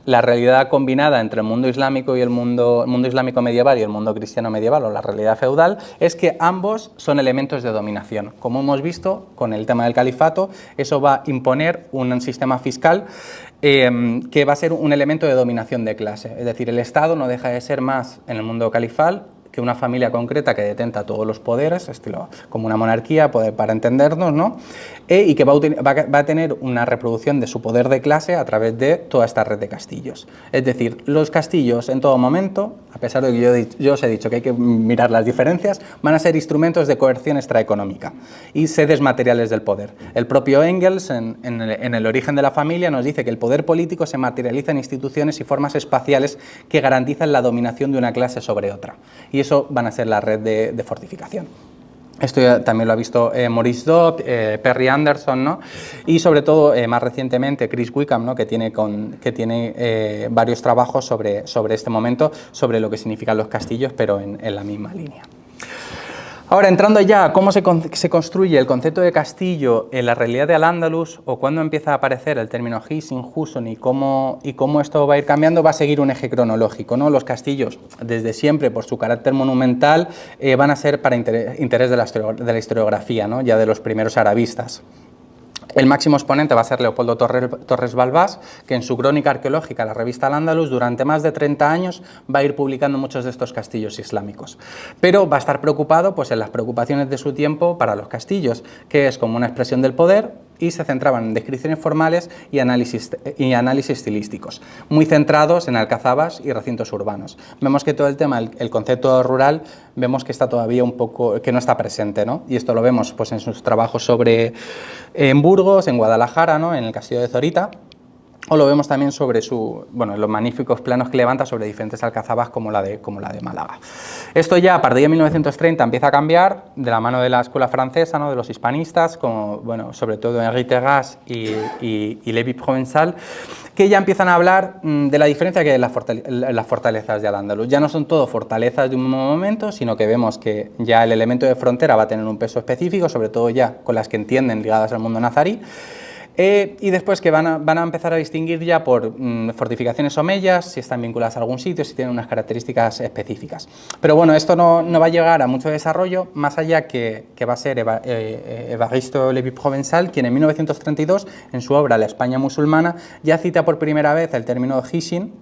la realidad combinada entre el mundo islámico y el mundo islámico medieval y el mundo cristiano medieval, o la realidad feudal, es que ambos son elementos de dominación. Como hemos visto con el tema del califato, eso va a imponer un sistema fiscal que va a ser un elemento de dominación de clase. Es decir, el Estado no deja de ser más en el mundo califal que una familia concreta que detenta todos los poderes, estilo como una monarquía, para entendernos, ¿no? Y que va a tener una reproducción de su poder de clase a través de toda esta red de castillos. Es decir, los castillos en todo momento, a pesar de que yo os he dicho que hay que mirar las diferencias, van a ser instrumentos de coerción extraeconómica y sedes materiales del poder. El propio Engels, en el origen de la familia, nos dice que el poder político se materializa en instituciones y formas espaciales que garantizan la dominación de una clase sobre otra. Y eso van a ser la red de fortificación. Esto ya también lo ha visto Maurice Dobb, Perry Anderson, ¿no? Y sobre todo, más recientemente, Chris Wickham, ¿no? que tiene varios trabajos sobre este momento, sobre lo que significan los castillos, pero en la misma línea. Ahora, entrando ya a cómo se construye el concepto de castillo en la realidad de Al-Ándalus, o cuándo empieza a aparecer el término Hisn, Husun, y cómo esto va a ir cambiando, va a seguir un eje cronológico, ¿no? Los castillos, desde siempre, por su carácter monumental, van a ser para interés de la historiografía, ¿no? Ya de los primeros arabistas. El máximo exponente va a ser Leopoldo Torres Balbás, que en su crónica arqueológica, la revista Al-Ándalus, durante más de 30 años va a ir publicando muchos de estos castillos islámicos. Pero va a estar preocupado pues, en las preocupaciones de su tiempo para los castillos, que es como una expresión del poder, y se centraban en descripciones formales y análisis estilísticos, muy centrados en alcazabas y recintos urbanos. Vemos que todo el tema, el concepto rural, vemos que está todavía un poco, que no está presente, ¿no? Y esto lo vemos pues, en sus trabajos en Burgos, en Guadalajara, ¿no? En el castillo de Zorita, o lo vemos también sobre los magníficos planos que levanta sobre diferentes alcazabas como la de Málaga. Esto ya a partir de 1930 empieza a cambiar de la mano de la escuela francesa, ¿no? De los hispanistas, como bueno, sobre todo Henri Terras y Levi Provençal, que ya empiezan a hablar de la diferencia que hay en las fortalezas de Al-Ándalus. Ya no son todo fortalezas de un momento, sino que vemos que ya el elemento de frontera va a tener un peso específico, sobre todo ya con las que entienden ligadas al mundo nazarí. Y después que van a empezar a distinguir ya por fortificaciones omeyas, si están vinculadas a algún sitio, si tienen unas características específicas. Pero bueno, esto no va a llegar a mucho desarrollo, más allá que va a ser Évariste Levi Provençal, quien en 1932, en su obra La España musulmana, ya cita por primera vez el término Hisn,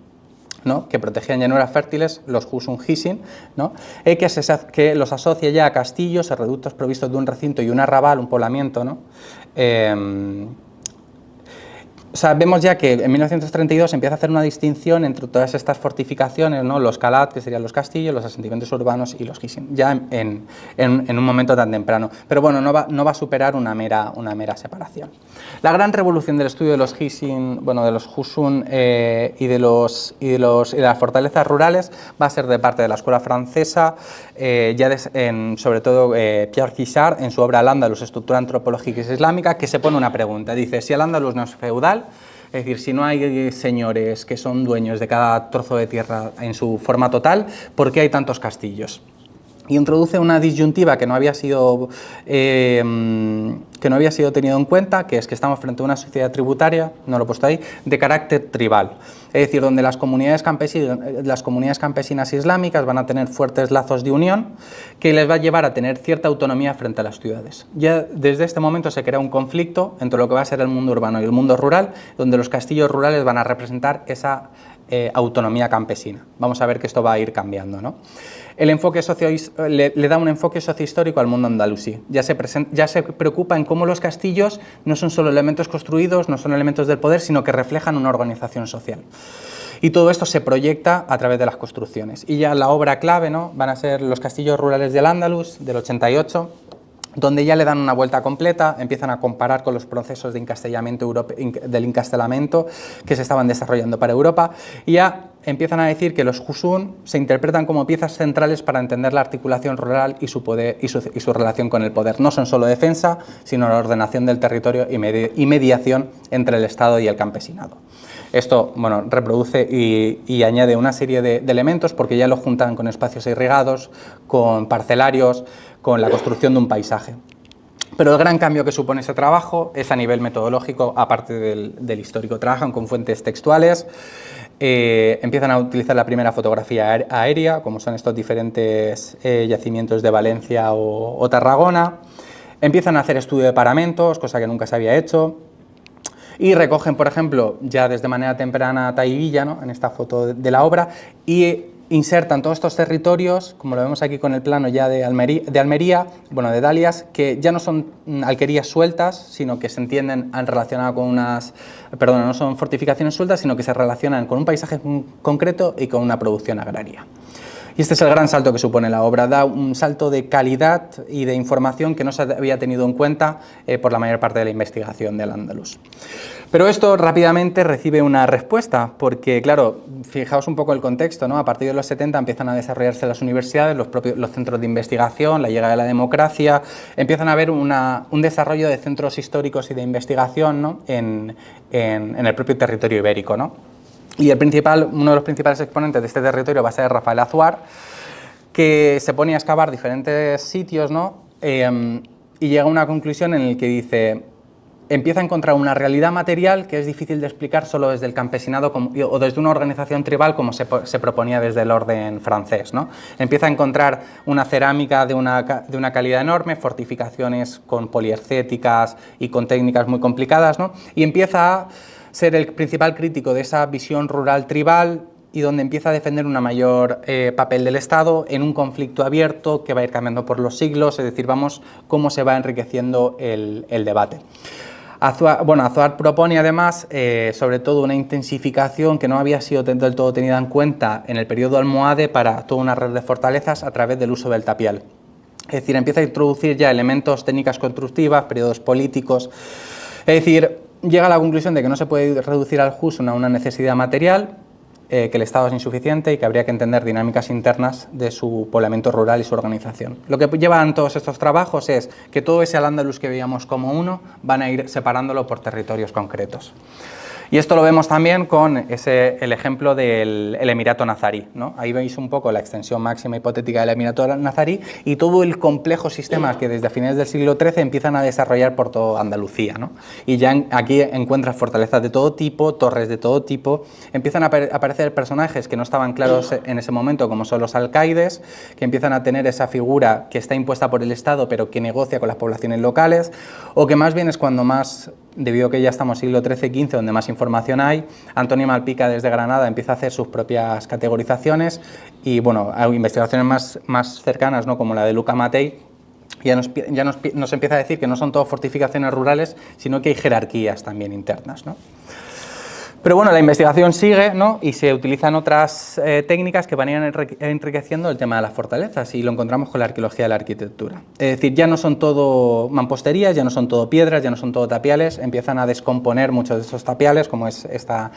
¿no? Que protegían llanuras fértiles, los Husun Hisn, ¿no? Que los asocia ya a castillos, a reductos provistos de un recinto y un arrabal, un poblamiento, ¿no? O sea, vemos ya que en 1932 empieza a hacer una distinción entre todas estas fortificaciones, ¿no? Los calat, que serían los castillos, los asentamientos urbanos y los hisn, ya en un momento tan temprano. Pero bueno, no va a superar una mera separación. La gran revolución del estudio de los hisn, bueno, de los husun y de las fortalezas rurales va a ser de parte de la escuela francesa, sobre todo Pierre Guichard, en su obra Al-Ándalus, estructura antropológica y islámica, que se pone una pregunta. Dice, si Al-Ándalus no es feudal, es decir, si no hay señores que son dueños de cada trozo de tierra en su forma total, ¿por qué hay tantos castillos? Y introduce una disyuntiva que no había sido tenido en cuenta, que es que estamos frente a una sociedad tributaria, no lo he puesto ahí, de carácter tribal. Es decir, donde las comunidades campesinas islámicas van a tener fuertes lazos de unión que les va a llevar a tener cierta autonomía frente a las ciudades. Ya desde este momento se crea un conflicto entre lo que va a ser el mundo urbano y el mundo rural, donde los castillos rurales van a representar esa autonomía campesina. Vamos a ver que esto va a ir cambiando, ¿no? El enfoque le da un enfoque sociohistórico al mundo andalusí. Ya se preocupa en cómo los castillos no son solo elementos construidos, no son elementos del poder, sino que reflejan una organización social. Y todo esto se proyecta a través de las construcciones. Y ya la obra clave, ¿no? Van a ser los castillos rurales del Al-Ándalus, del 88, donde ya le dan una vuelta completa, empiezan a comparar con los procesos de del encastelamiento que se estaban desarrollando para Europa, y ya empiezan a decir que los Husun se interpretan como piezas centrales para entender la articulación rural y su poder y su relación con el poder. No son solo defensa, sino la ordenación del territorio y mediación entre el Estado y el campesinado. Esto, bueno, reproduce y añade una serie de elementos, porque ya lo juntan con espacios irrigados, con parcelarios, con la construcción de un paisaje. Pero el gran cambio que supone este trabajo es a nivel metodológico, aparte del histórico. Trabajan con fuentes textuales, empiezan a utilizar la primera fotografía aérea, como son estos diferentes yacimientos de Valencia o Tarragona. Empiezan a hacer estudio de paramentos, cosa que nunca se había hecho. Y recogen, por ejemplo, ya desde manera temprana Taivilla, ¿no? En esta foto de la obra, y insertan todos estos territorios, como lo vemos aquí con el plano ya de Almería, bueno, de Dalias, que ya no son alquerías sueltas, sino que se entienden relacionadas con no son fortificaciones sueltas, sino que se relacionan con un paisaje concreto y con una producción agraria. Y este es el gran salto que supone la obra, da un salto de calidad y de información que no se había tenido en cuenta por la mayor parte de la investigación de Al-Ándalus. Pero esto rápidamente recibe una respuesta, porque claro, fijaos un poco el contexto, ¿no? A partir de los 70 empiezan a desarrollarse las universidades, los centros de investigación, la llegada de la democracia, empiezan a haber un desarrollo de centros históricos y de investigación, ¿no? en el propio territorio ibérico, ¿no? Y uno de los principales exponentes de este territorio va a ser Rafael Azuar, que se pone a excavar diferentes sitios, ¿no? Y llega a una conclusión en la que dice: empieza a encontrar una realidad material que es difícil de explicar solo desde el campesinado o desde una organización tribal como se proponía desde el orden francés, ¿no? Empieza a encontrar una cerámica de una calidad enorme, fortificaciones con poliescéticas y con técnicas muy complicadas, ¿no? Y empieza a ser el principal crítico de esa visión rural tribal y donde empieza a defender un mayor papel del Estado en un conflicto abierto que va a ir cambiando por los siglos, es decir, vamos cómo se va enriqueciendo el debate. Azuar propone además, sobre todo, una intensificación que no había sido del todo tenida en cuenta en el periodo almohade para toda una red de fortalezas a través del uso del tapial. Es decir, empieza a introducir ya elementos, técnicas constructivas, periodos políticos, es decir, llega a la conclusión de que no se puede reducir al Husum a una necesidad material, que el Estado es insuficiente y que habría que entender dinámicas internas de su poblamiento rural y su organización. Lo que llevan todos estos trabajos es que todo ese Al-Ándalus que veíamos como uno van a ir separándolo por territorios concretos. Y esto lo vemos también con el ejemplo del Emirato Nazarí, ¿no? Ahí veis un poco la extensión máxima hipotética del Emirato Nazarí y todo el complejo sistema que desde finales del siglo XIII empiezan a desarrollar por toda Andalucía, ¿no? Y ya aquí encuentras fortalezas de todo tipo, torres de todo tipo, empiezan a aparecer personajes que no estaban claros en ese momento, como son los alcaides, que empiezan a tener esa figura que está impuesta por el Estado pero que negocia con las poblaciones locales, o que más bien es cuando más, debido a que ya estamos siglo XIII-XV, donde más información hay, Antonio Malpica desde Granada empieza a hacer sus propias categorizaciones y bueno, hay investigaciones más cercanas, ¿no? Como la de Luca Matei, ya nos empieza a decir que no son todo fortificaciones rurales, sino que hay jerarquías también internas, ¿no? Pero bueno, la investigación sigue, ¿no? Y se utilizan otras técnicas que van a ir enriqueciendo el tema de las fortalezas y lo encontramos con la arqueología de la arquitectura. Es decir, ya no son todo mamposterías, ya no son todo piedras, ya no son todo tapiales, empiezan a descomponer muchos de esos tapiales, como es esta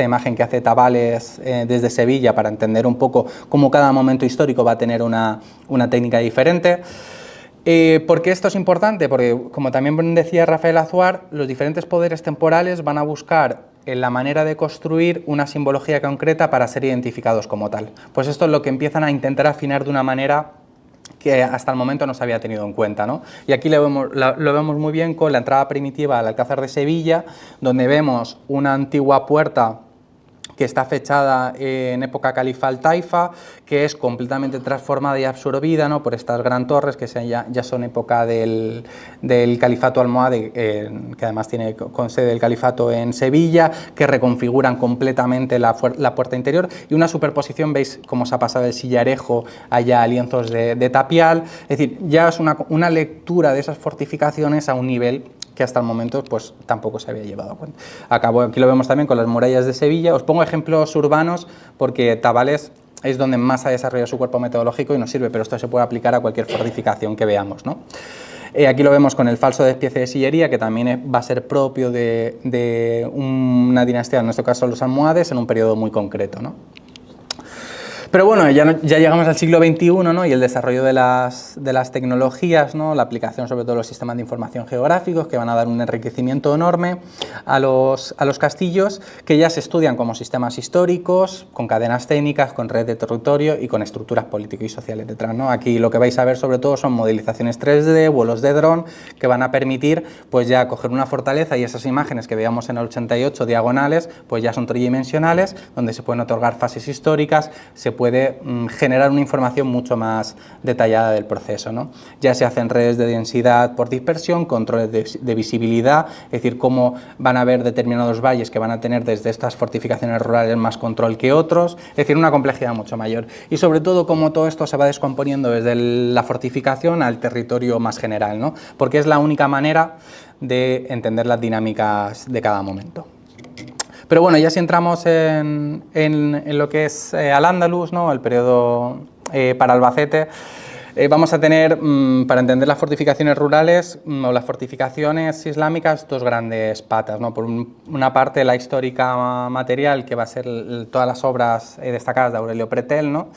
imagen que hace Tabales desde Sevilla para entender un poco cómo cada momento histórico va a tener una técnica diferente. ¿Por qué esto es importante? Porque, como también decía Rafael Azuar, los diferentes poderes temporales van a buscar la manera de construir una simbología concreta para ser identificados como tal. Pues esto es lo que empiezan a intentar afinar de una manera que hasta el momento no se había tenido en cuenta, ¿no? Y aquí lo vemos muy bien con la entrada primitiva al Alcázar de Sevilla, donde vemos una antigua puerta que está fechada en época califal taifa, que es completamente transformada y absorbida, ¿no? Por estas gran torres que ya son época del califato almohade, que además tiene con sede el califato en Sevilla, que reconfiguran completamente la puerta interior, y una superposición, veis cómo se ha pasado el sillarejo allá a lienzos de tapial, es decir, ya es una lectura de esas fortificaciones a un nivel que hasta el momento pues tampoco se había llevado a cuenta. Aquí lo vemos también con las murallas de Sevilla. Os pongo ejemplos urbanos porque Tabales es donde más ha desarrollado su cuerpo metodológico y nos sirve, pero esto se puede aplicar a cualquier fortificación que veamos, ¿no? Aquí lo vemos con el falso despiece de sillería, que también va a ser propio de una dinastía, en nuestro caso los almohades, en un periodo muy concreto, ¿no? Pero bueno, ya llegamos al siglo XXI, ¿no? Y el desarrollo de las tecnologías, ¿no? La aplicación sobre todo de los sistemas de información geográficos, que van a dar un enriquecimiento enorme a los castillos, que ya se estudian como sistemas históricos, con cadenas técnicas, con red de territorio y con estructuras políticas y sociales detrás, ¿no? Aquí lo que vais a ver sobre todo son modelizaciones 3D, vuelos de dron, que van a permitir pues ya coger una fortaleza y esas imágenes que veíamos en el 88 diagonales, pues ya son tridimensionales, donde se pueden otorgar fases históricas, se puede generar una información mucho más detallada del proceso, ¿no? Ya se hacen redes de densidad por dispersión, controles de visibilidad, es decir, cómo van a haber determinados valles que van a tener desde estas fortificaciones rurales más control que otros, es decir, una complejidad mucho mayor. Y sobre todo cómo todo esto se va descomponiendo desde la fortificación al territorio más general, ¿no? Porque es la única manera de entender las dinámicas de cada momento. Pero bueno, ya si entramos en lo que es Al-Ándalus, ¿no? El periodo para Albacete, vamos a tener, para entender las fortificaciones rurales o las fortificaciones islámicas, dos grandes patas, ¿no? Por una parte, la histórica material, que va a ser todas las obras destacadas de Aurelio Pretel, ¿no?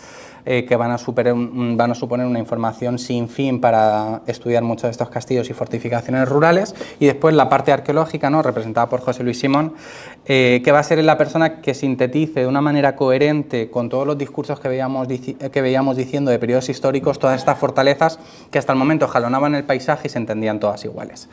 Que van a suponer una información sin fin para estudiar muchos de estos castillos y fortificaciones rurales, y después la parte arqueológica, ¿no? Representada por José Luis Simón, que va a ser la persona que sintetice de una manera coherente con todos los discursos que veíamos diciendo de periodos históricos todas estas fortalezas que hasta el momento jalonaban el paisaje y se entendían todas iguales.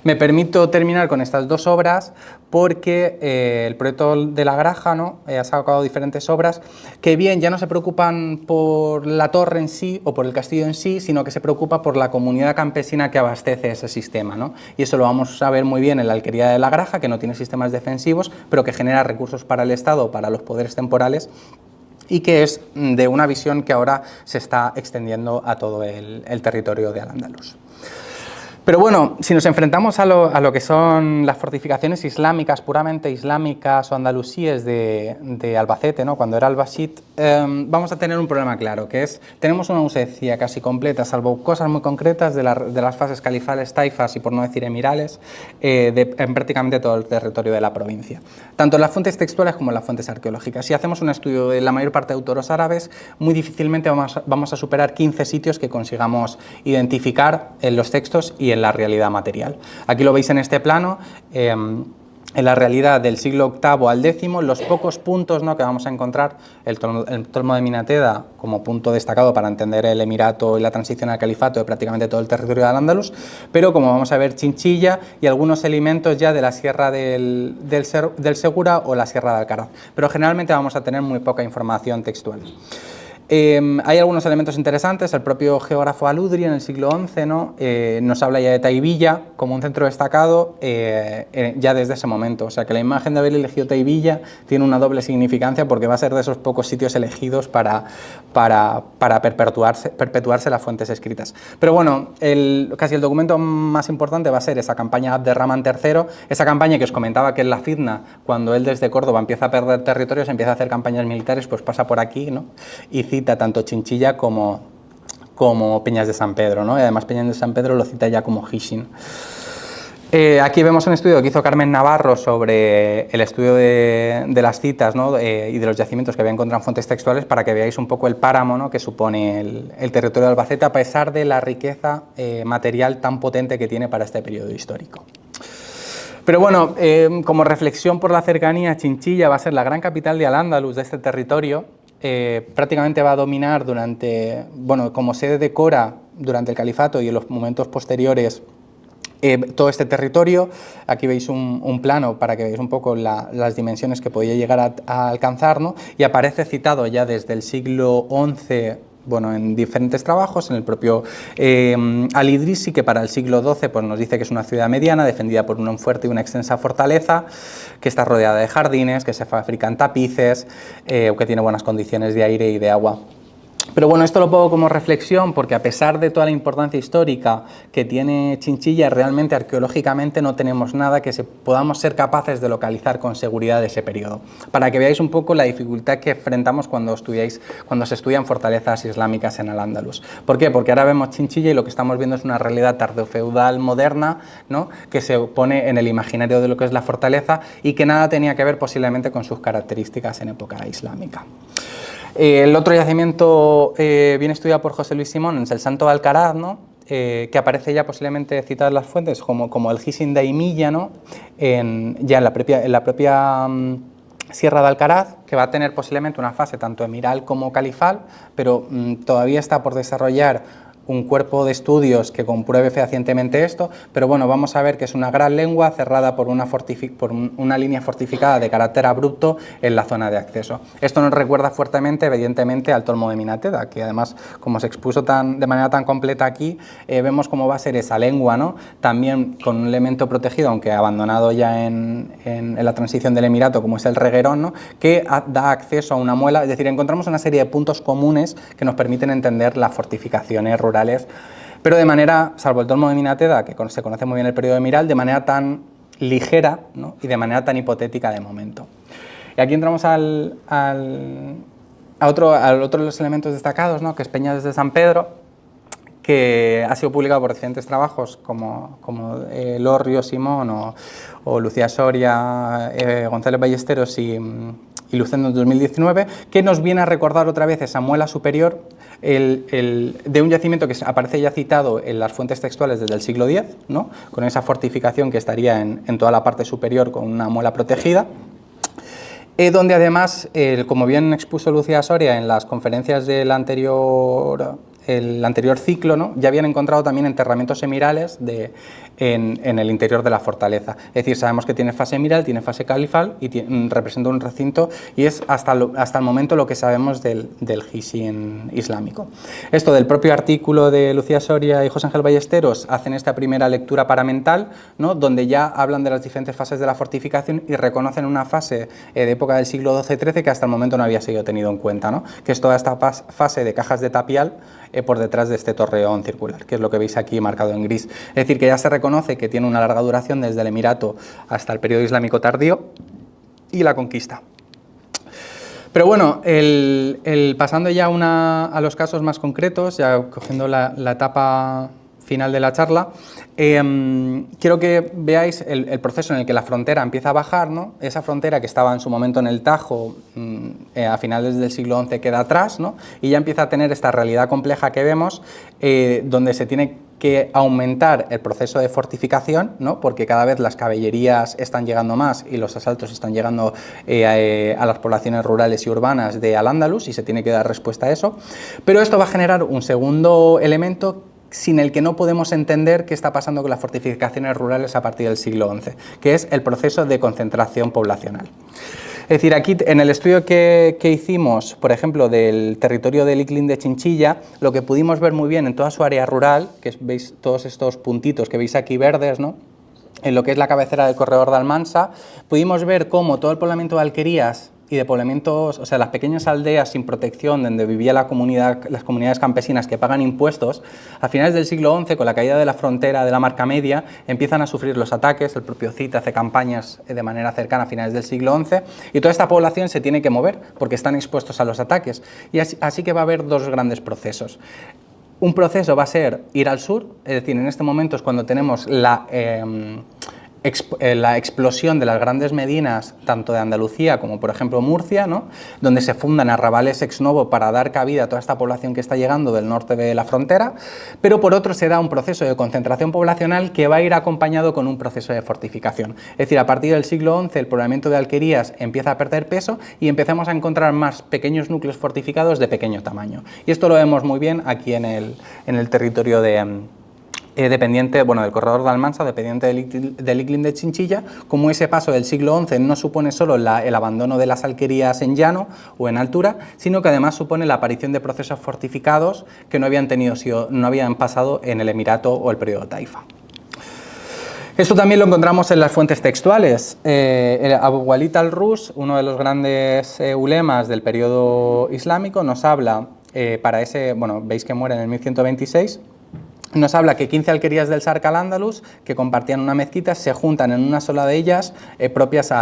Me permito terminar con estas dos obras porque el proyecto de la Graja, ¿no? Ha sacado diferentes obras que bien ya no se preocupan por la torre en sí o por el castillo en sí, sino que se preocupa por la comunidad campesina que abastece ese sistema, ¿no? Y eso lo vamos a ver muy bien en la alquería de la Graja, que no tiene sistemas defensivos, pero que genera recursos para el Estado, para los poderes temporales, y que es de una visión que ahora se está extendiendo a todo el territorio de Al-Ándalus. Pero bueno, si nos enfrentamos a lo que son las fortificaciones islámicas, puramente islámicas o andalusíes de Albacete, ¿no? Cuando era Albacete, vamos a tener un problema claro, que es, tenemos una ausencia casi completa, salvo cosas muy concretas de las fases califales, taifas y por no decir emirales, en prácticamente todo el territorio de la provincia. Tanto en las fuentes textuales como en las fuentes arqueológicas. Si hacemos un estudio de la mayor parte de autores árabes, muy difícilmente vamos a superar 15 sitios que consigamos identificar en los textos y en la realidad material. Aquí lo veis en este plano, en la realidad del siglo VIII al X, los pocos puntos, ¿no? que vamos a encontrar, el Tolmo de Minateda como punto destacado para entender el emirato y la transición al califato de prácticamente todo el territorio de Al-Ándalus, pero como vamos a ver, Chinchilla y algunos elementos ya de la Sierra del Segura o la Sierra de Alcaraz, pero generalmente vamos a tener muy poca información textual. Hay algunos elementos interesantes. El propio geógrafo Aludri en el siglo XI, ¿no? Nos habla ya de Taivilla como un centro destacado ya desde ese momento, o sea que la imagen de haber elegido Taivilla tiene una doble significancia porque va a ser de esos pocos sitios elegidos para perpetuarse las fuentes escritas. Pero bueno, casi el documento más importante va a ser esa campaña Abderramán III, esa campaña que os comentaba que en la Fitna, cuando él desde Córdoba empieza a perder territorios, empieza a hacer campañas militares, pues pasa por aquí, ¿no? Y cita tanto Chinchilla como Peñas de San Pedro, ¿no? Y además Peñas de San Pedro lo cita ya como Hishin. Aquí vemos un estudio que hizo Carmen Navarro sobre el estudio de las citas, ¿no? Y de los yacimientos que había encontrado en fuentes textuales para que veáis un poco el páramo, ¿no? que supone el territorio de Albacete a pesar de la riqueza material tan potente que tiene para este periodo histórico. Pero bueno, como reflexión por la cercanía, Chinchilla va a ser la gran capital de Al-Ándalus, de este territorio. Prácticamente va a dominar como sede de Cora durante el califato y en los momentos posteriores todo este territorio. Aquí veis un plano para que veáis un poco las dimensiones que podía llegar a alcanzar, ¿no? Y aparece citado ya desde el siglo XI, en diferentes trabajos, en el propio Al-Idrisi, que para el siglo XII pues, nos dice que es una ciudad mediana, defendida por un fuerte y una extensa fortaleza, que está rodeada de jardines, que se fabrican tapices, que tiene buenas condiciones de aire y de agua. Pero bueno, esto lo pongo como reflexión porque a pesar de toda la importancia histórica que tiene Chinchilla, realmente arqueológicamente no tenemos nada que podamos ser capaces de localizar con seguridad de ese periodo. Para que veáis un poco la dificultad que enfrentamos cuando se estudian fortalezas islámicas en Al-Ándalus. ¿Por qué? Porque ahora vemos Chinchilla y lo que estamos viendo es una realidad tardofeudal moderna, ¿no? que se pone en el imaginario de lo que es la fortaleza y que nada tenía que ver posiblemente con sus características en época islámica. El otro yacimiento bien estudiado por José Luis Simón es el Santo de Alcaraz, ¿no? Que aparece ya posiblemente citado en las fuentes como el Hishin de Aimilla, ¿no? En la propia Sierra de Alcaraz, que va a tener posiblemente una fase tanto emiral como califal, pero todavía está por desarrollar un cuerpo de estudios que compruebe fehacientemente esto, pero bueno, vamos a ver que es una gran lengua cerrada por una línea fortificada de carácter abrupto en la zona de acceso. Esto nos recuerda fuertemente, evidentemente, al Tolmo de Minateda, que además, como se expuso de manera tan completa aquí, vemos cómo va a ser esa lengua, ¿no? También con un elemento protegido, aunque abandonado ya en la transición del Emirato, como es el reguerón, ¿no? Que da acceso a una muela, es decir, encontramos una serie de puntos comunes que nos permiten entender las fortificaciones rurales, pero de manera, salvo el Tolmo de Minateda, que se conoce muy bien el periodo emiral, de manera tan ligera, ¿no? y de manera tan hipotética de momento. Y aquí entramos a otro de los elementos destacados, ¿no? Que es Peñas de San Pedro, que ha sido publicado por diferentes trabajos como Lor Río Simón o Lucía Soria, González Ballesteros y Lucendo en 2019, que nos viene a recordar otra vez esa muela superior de un yacimiento que aparece ya citado en las fuentes textuales desde el siglo X, ¿no? Con esa fortificación que estaría en toda la parte superior con una muela protegida. Donde además, como bien expuso Lucía Soria en las conferencias del anterior ciclo, ¿no? Ya habían encontrado también enterramientos semirales en el interior de la fortaleza. Es decir, sabemos que tiene fase semiral, tiene fase califal y representa un recinto, y es hasta el momento lo que sabemos del Hishim islámico. Esto del propio artículo de Lucía Soria y José Ángel Ballesteros hacen esta primera lectura paramental, ¿no? Donde ya hablan de las diferentes fases de la fortificación y reconocen una fase de época del siglo XII-XIII que hasta el momento no había sido tenido en cuenta, ¿no? Que es toda esta fase de cajas de tapial por detrás de este torreón circular, que es lo que veis aquí marcado en gris. Es decir, que ya se reconoce que tiene una larga duración desde el Emirato hasta el periodo islámico tardío y la conquista. Pero bueno, pasando ya a los casos más concretos, ya cogiendo la etapa final de la charla, quiero que veáis el proceso en el que la frontera empieza a bajar, ¿no? Esa frontera que estaba en su momento en el Tajo, a finales del siglo XI queda atrás, ¿no? Y ya empieza a tener esta realidad compleja que vemos, donde se tiene que aumentar el proceso de fortificación, ¿no? Porque cada vez las caballerías están llegando más y los asaltos están llegando a las poblaciones rurales y urbanas de Al-Ándalus, y se tiene que dar respuesta a eso. Pero esto va a generar un segundo elemento sin el que no podemos entender qué está pasando con las fortificaciones rurales a partir del siglo XI, que es el proceso de concentración poblacional. Es decir, aquí en el estudio que hicimos, por ejemplo, del territorio del Iclín de Chinchilla, lo que pudimos ver muy bien en toda su área rural, que veis todos estos puntitos que veis aquí verdes, ¿no? En lo que es la cabecera del corredor de Almansa, pudimos ver cómo todo el poblamiento de alquerías y de poblamientos, o sea, las pequeñas aldeas sin protección donde vivía las comunidades campesinas que pagan impuestos, a finales del siglo XI, con la caída de la frontera de la Marca Media, empiezan a sufrir los ataques. El propio Cid hace campañas de manera cercana a finales del siglo XI, y toda esta población se tiene que mover porque están expuestos a los ataques. Y así que va a haber dos grandes procesos. Un proceso va a ser ir al sur, es decir, en este momento es cuando tenemos la explosión de las grandes medinas, tanto de Andalucía como por ejemplo Murcia, ¿no? Donde se fundan arrabales ex novo para dar cabida a toda esta población que está llegando del norte de la frontera, pero por otro se da un proceso de concentración poblacional que va a ir acompañado con un proceso de fortificación. Es decir, a partir del siglo XI el poblamiento de alquerías empieza a perder peso y empezamos a encontrar más pequeños núcleos fortificados de pequeño tamaño. Y esto lo vemos muy bien aquí en el territorio dependiente, bueno, del corredor de Almansa, dependiente del Iclín de Chinchilla, como ese paso del siglo XI no supone solo el abandono de las alquerías en llano o en altura, sino que además supone la aparición de procesos fortificados que no habían pasado en el Emirato o el periodo Taifa. Esto también lo encontramos en las fuentes textuales. Abu Walid al-Rus, uno de los grandes ulemas del periodo islámico, nos habla, veis que muere en el 1126, nos habla que 15 alquerías del Sark al-Ándalus, que compartían una mezquita, se juntan en una sola de ellas, propias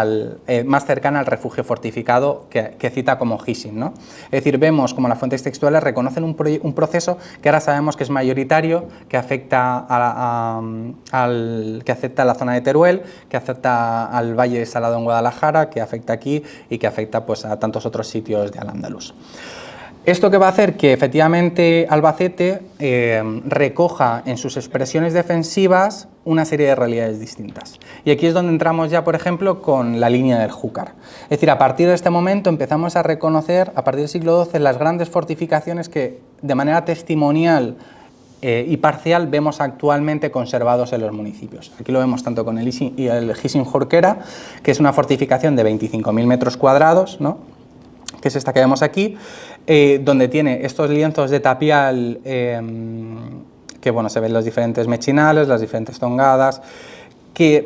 más cercana al refugio fortificado que cita como Hishim, ¿no? Es decir, vemos como las fuentes textuales reconocen un proceso que ahora sabemos que es mayoritario, que afecta a la zona de Teruel, que afecta al Valle de Salado en Guadalajara, que afecta aquí y que afecta pues, a tantos otros sitios de Al-Ándalus. Esto que va a hacer que efectivamente Albacete recoja en sus expresiones defensivas una serie de realidades distintas. Y aquí es donde entramos ya, por ejemplo, con la línea del Júcar. Es decir, a partir de este momento empezamos a reconocer, a partir del siglo XII, las grandes fortificaciones que de manera testimonial y parcial vemos actualmente conservados en los municipios. Aquí lo vemos tanto con el Hishim Jorquera, que es una fortificación de 25.000 metros cuadrados, ¿no? Que es esta que vemos aquí, donde tiene estos lienzos de tapial que bueno, se ven los diferentes mechinales, las diferentes tongadas, que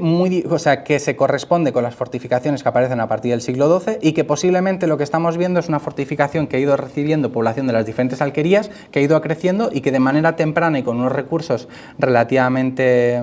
se corresponde con las fortificaciones que aparecen a partir del siglo XII y que posiblemente lo que estamos viendo es una fortificación que ha ido recibiendo población de las diferentes alquerías, que ha ido creciendo y que de manera temprana y con unos recursos relativamente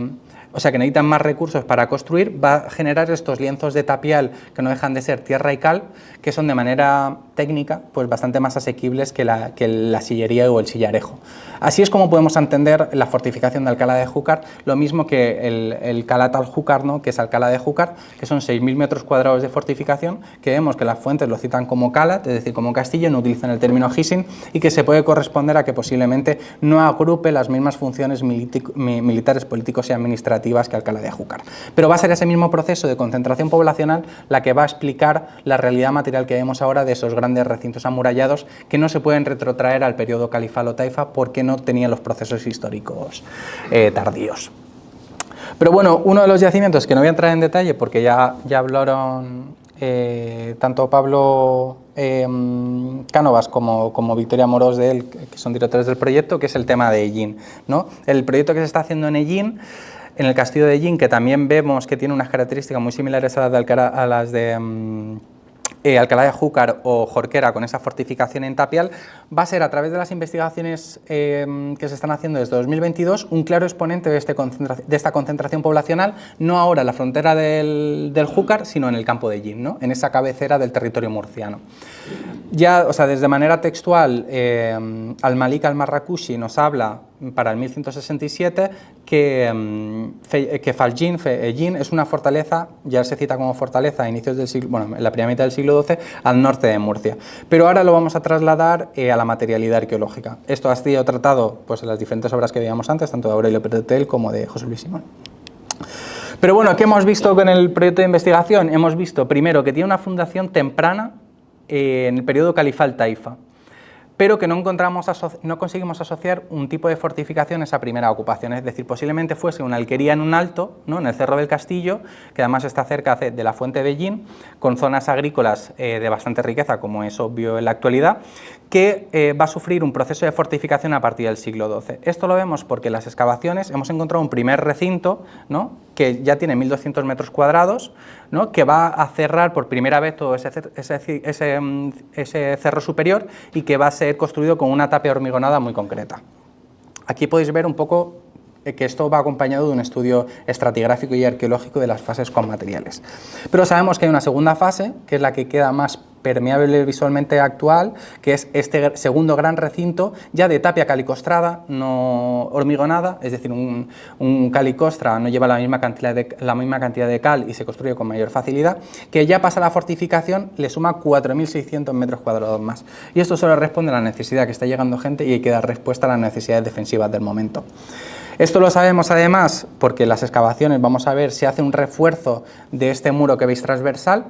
o sea que necesitan más recursos para construir, va a generar estos lienzos de tapial que no dejan de ser tierra y cal, que son de manera técnica pues bastante más asequibles que la sillería o el sillarejo. Así es como podemos entender la fortificación de Alcalá de Júcar, lo mismo que el Calat al Júcar, ¿no?, que es Alcalá de Júcar, que son 6.000 metros cuadrados de fortificación, que vemos que las fuentes lo citan como Calat, es decir, como castillo, no utilizan el término Hising, y que se puede corresponder a que posiblemente no agrupe las mismas funciones militares, políticos y administrativas que Alcalá de Júcar. Pero va a ser ese mismo proceso de concentración poblacional la que va a explicar la realidad material que vemos ahora de esos grandes recintos amurallados que no se pueden retrotraer al periodo califal o taifa porque no tenían los procesos históricos tardíos. Pero bueno, uno de los yacimientos que no voy a entrar en detalle porque ya hablaron tanto Pablo Cánovas como Victoria Amorós de él, que son directores del proyecto, que es el tema de Ellín, ¿no? El proyecto que se está haciendo en Ellín, en el castillo de Ellín, que también vemos que tiene unas características muy similares a las de Alcalá de Júcar o Jorquera, con esa fortificación en tapial, va a ser, a través de las investigaciones que se están haciendo desde 2022, un claro exponente de esta concentración poblacional, no ahora en la frontera del Júcar, sino en el campo de Ellín, ¿no?, en esa cabecera del territorio murciano. Ya, o sea, desde manera textual, Al-Malik al-Marrakushi nos habla para el 1167 que Ellín es una fortaleza, ya se cita como fortaleza a inicios del siglo, bueno, en la primera mitad del siglo XII, al norte de Murcia. Pero ahora lo vamos a trasladar a la materialidad arqueológica. Esto ha sido tratado pues, en las diferentes obras que veíamos antes, tanto de Aurelio Pretel como de José Luis Simón. Pero bueno, ¿qué hemos visto con el proyecto de investigación? Hemos visto, primero, que tiene una fundación temprana en el periodo califal taifa, pero que no conseguimos asociar un tipo de fortificación a esa primera ocupación, es decir, posiblemente fuese una alquería en un alto, ¿no?, en el Cerro del Castillo, que además está cerca de la fuente de Ellín, con zonas agrícolas de bastante riqueza, como es obvio en la actualidad, que va a sufrir un proceso de fortificación a partir del siglo XII. Esto lo vemos porque en las excavaciones hemos encontrado un primer recinto, ¿no?, que ya tiene 1.200 metros cuadrados, ¿no?, que va a cerrar por primera vez todo ese cerro superior y que va a ser construido con una tapia hormigonada muy concreta. Aquí podéis ver un poco que esto va acompañado de un estudio estratigráfico y arqueológico de las fases con materiales. Pero sabemos que hay una segunda fase, que es la que queda más permeable visualmente actual, que es este segundo gran recinto, ya de tapia calicostrada, no hormigonada, es decir, un calicostra no lleva la misma cantidad de cal y se construye con mayor facilidad, que ya pasa a la fortificación, le suma 4.600 metros cuadrados más. Y esto solo responde a la necesidad que está llegando gente y hay que dar respuesta a las necesidades defensivas del momento. Esto lo sabemos además porque en las excavaciones vamos a ver si hace un refuerzo de este muro que veis transversal,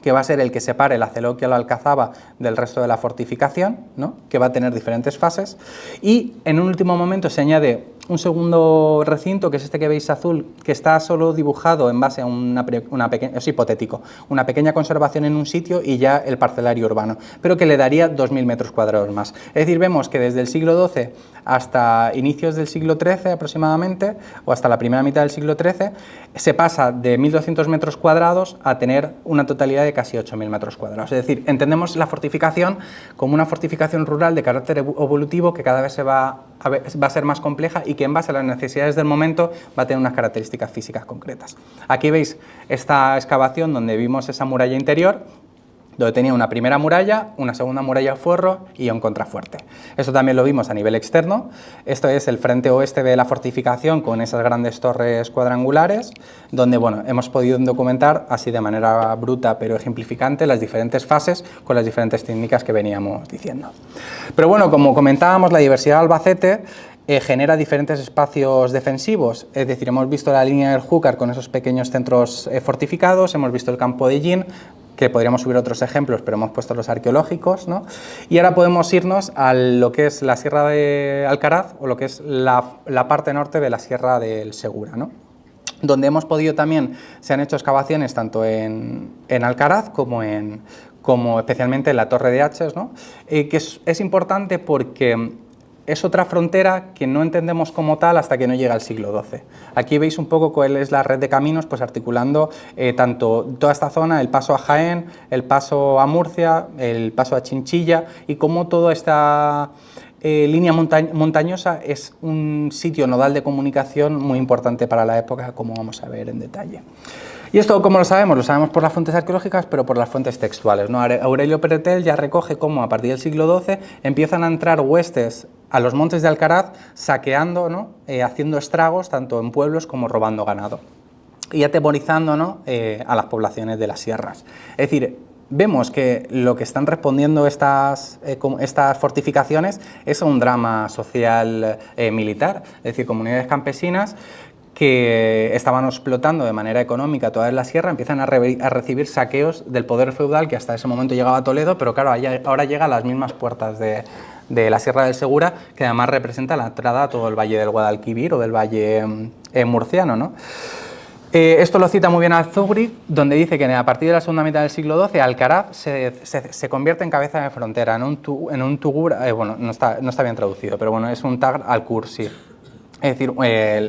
que va a ser el que separe la Celoquia o la Alcazaba del resto de la fortificación, ¿no?, que va a tener diferentes fases, y en un último momento se añade un segundo recinto, que es este que veis azul, que está solo dibujado en base a una pequeña, es hipotético, una pequeña conservación en un sitio y ya el parcelario urbano, pero que le daría 2.000 metros cuadrados más. Es decir, vemos que desde el siglo XII hasta inicios del siglo XIII aproximadamente, o hasta la primera mitad del siglo XIII, se pasa de 1.200 metros cuadrados a tener una totalidad de casi 8.000 metros cuadrados. Es decir, entendemos la fortificación como una fortificación rural de carácter evolutivo que cada vez va a ser más compleja y que en base a las necesidades del momento va a tener unas características físicas concretas. Aquí veis esta excavación donde vimos esa muralla interior, donde tenía una primera muralla, una segunda muralla forro y un contrafuerte. Esto también lo vimos a nivel externo. Esto es el frente oeste de la fortificación con esas grandes torres cuadrangulares, donde bueno, hemos podido documentar así de manera bruta pero ejemplificante las diferentes fases con las diferentes técnicas que veníamos diciendo. Pero bueno, como comentábamos, la diversidad de Albacete genera diferentes espacios defensivos, es decir, hemos visto la línea del Júcar con esos pequeños centros fortificados, hemos visto el campo de Ellín, que podríamos subir otros ejemplos, pero hemos puesto los arqueológicos, ¿no? Y ahora podemos irnos a lo que es la Sierra de Alcaraz o lo que es la parte norte de la Sierra del Segura, ¿no?, donde hemos podido también, se han hecho excavaciones tanto en Alcaraz como especialmente en la Torre de Haches, ¿no?, que es importante porque es otra frontera que no entendemos como tal hasta que no llega al siglo XII. Aquí veis un poco cuál es la red de caminos, pues articulando tanto toda esta zona, el paso a Jaén, el paso a Murcia, el paso a Chinchilla, y cómo toda esta línea montañosa es un sitio nodal de comunicación muy importante para la época, como vamos a ver en detalle. Y esto, ¿cómo lo sabemos? Lo sabemos por las fuentes arqueológicas, pero por las fuentes textuales, ¿no? Aurelio Peretel ya recoge cómo a partir del siglo XII empiezan a entrar huestes a los montes de Alcaraz, saqueando, ¿no? Haciendo estragos tanto en pueblos como robando ganado y atemorizando, ¿no? A las poblaciones de las sierras. Es decir, vemos que lo que están respondiendo estas fortificaciones es a un drama social militar, es decir, comunidades campesinas que estaban explotando de manera económica toda la sierra, empiezan a recibir saqueos del poder feudal que hasta ese momento llegaba a Toledo, pero claro, ahora llega a las mismas puertas de la Sierra del Segura, que además representa la entrada a todo el valle del Guadalquivir o del valle murciano, ¿no? Esto lo cita muy bien Al-Zughri, donde dice que a partir de la segunda mitad del siglo XII Alcaraz se convierte en cabeza de frontera, en un tugur, bueno, no está bien traducido, pero bueno, es un tagr al-Kursi. Es decir,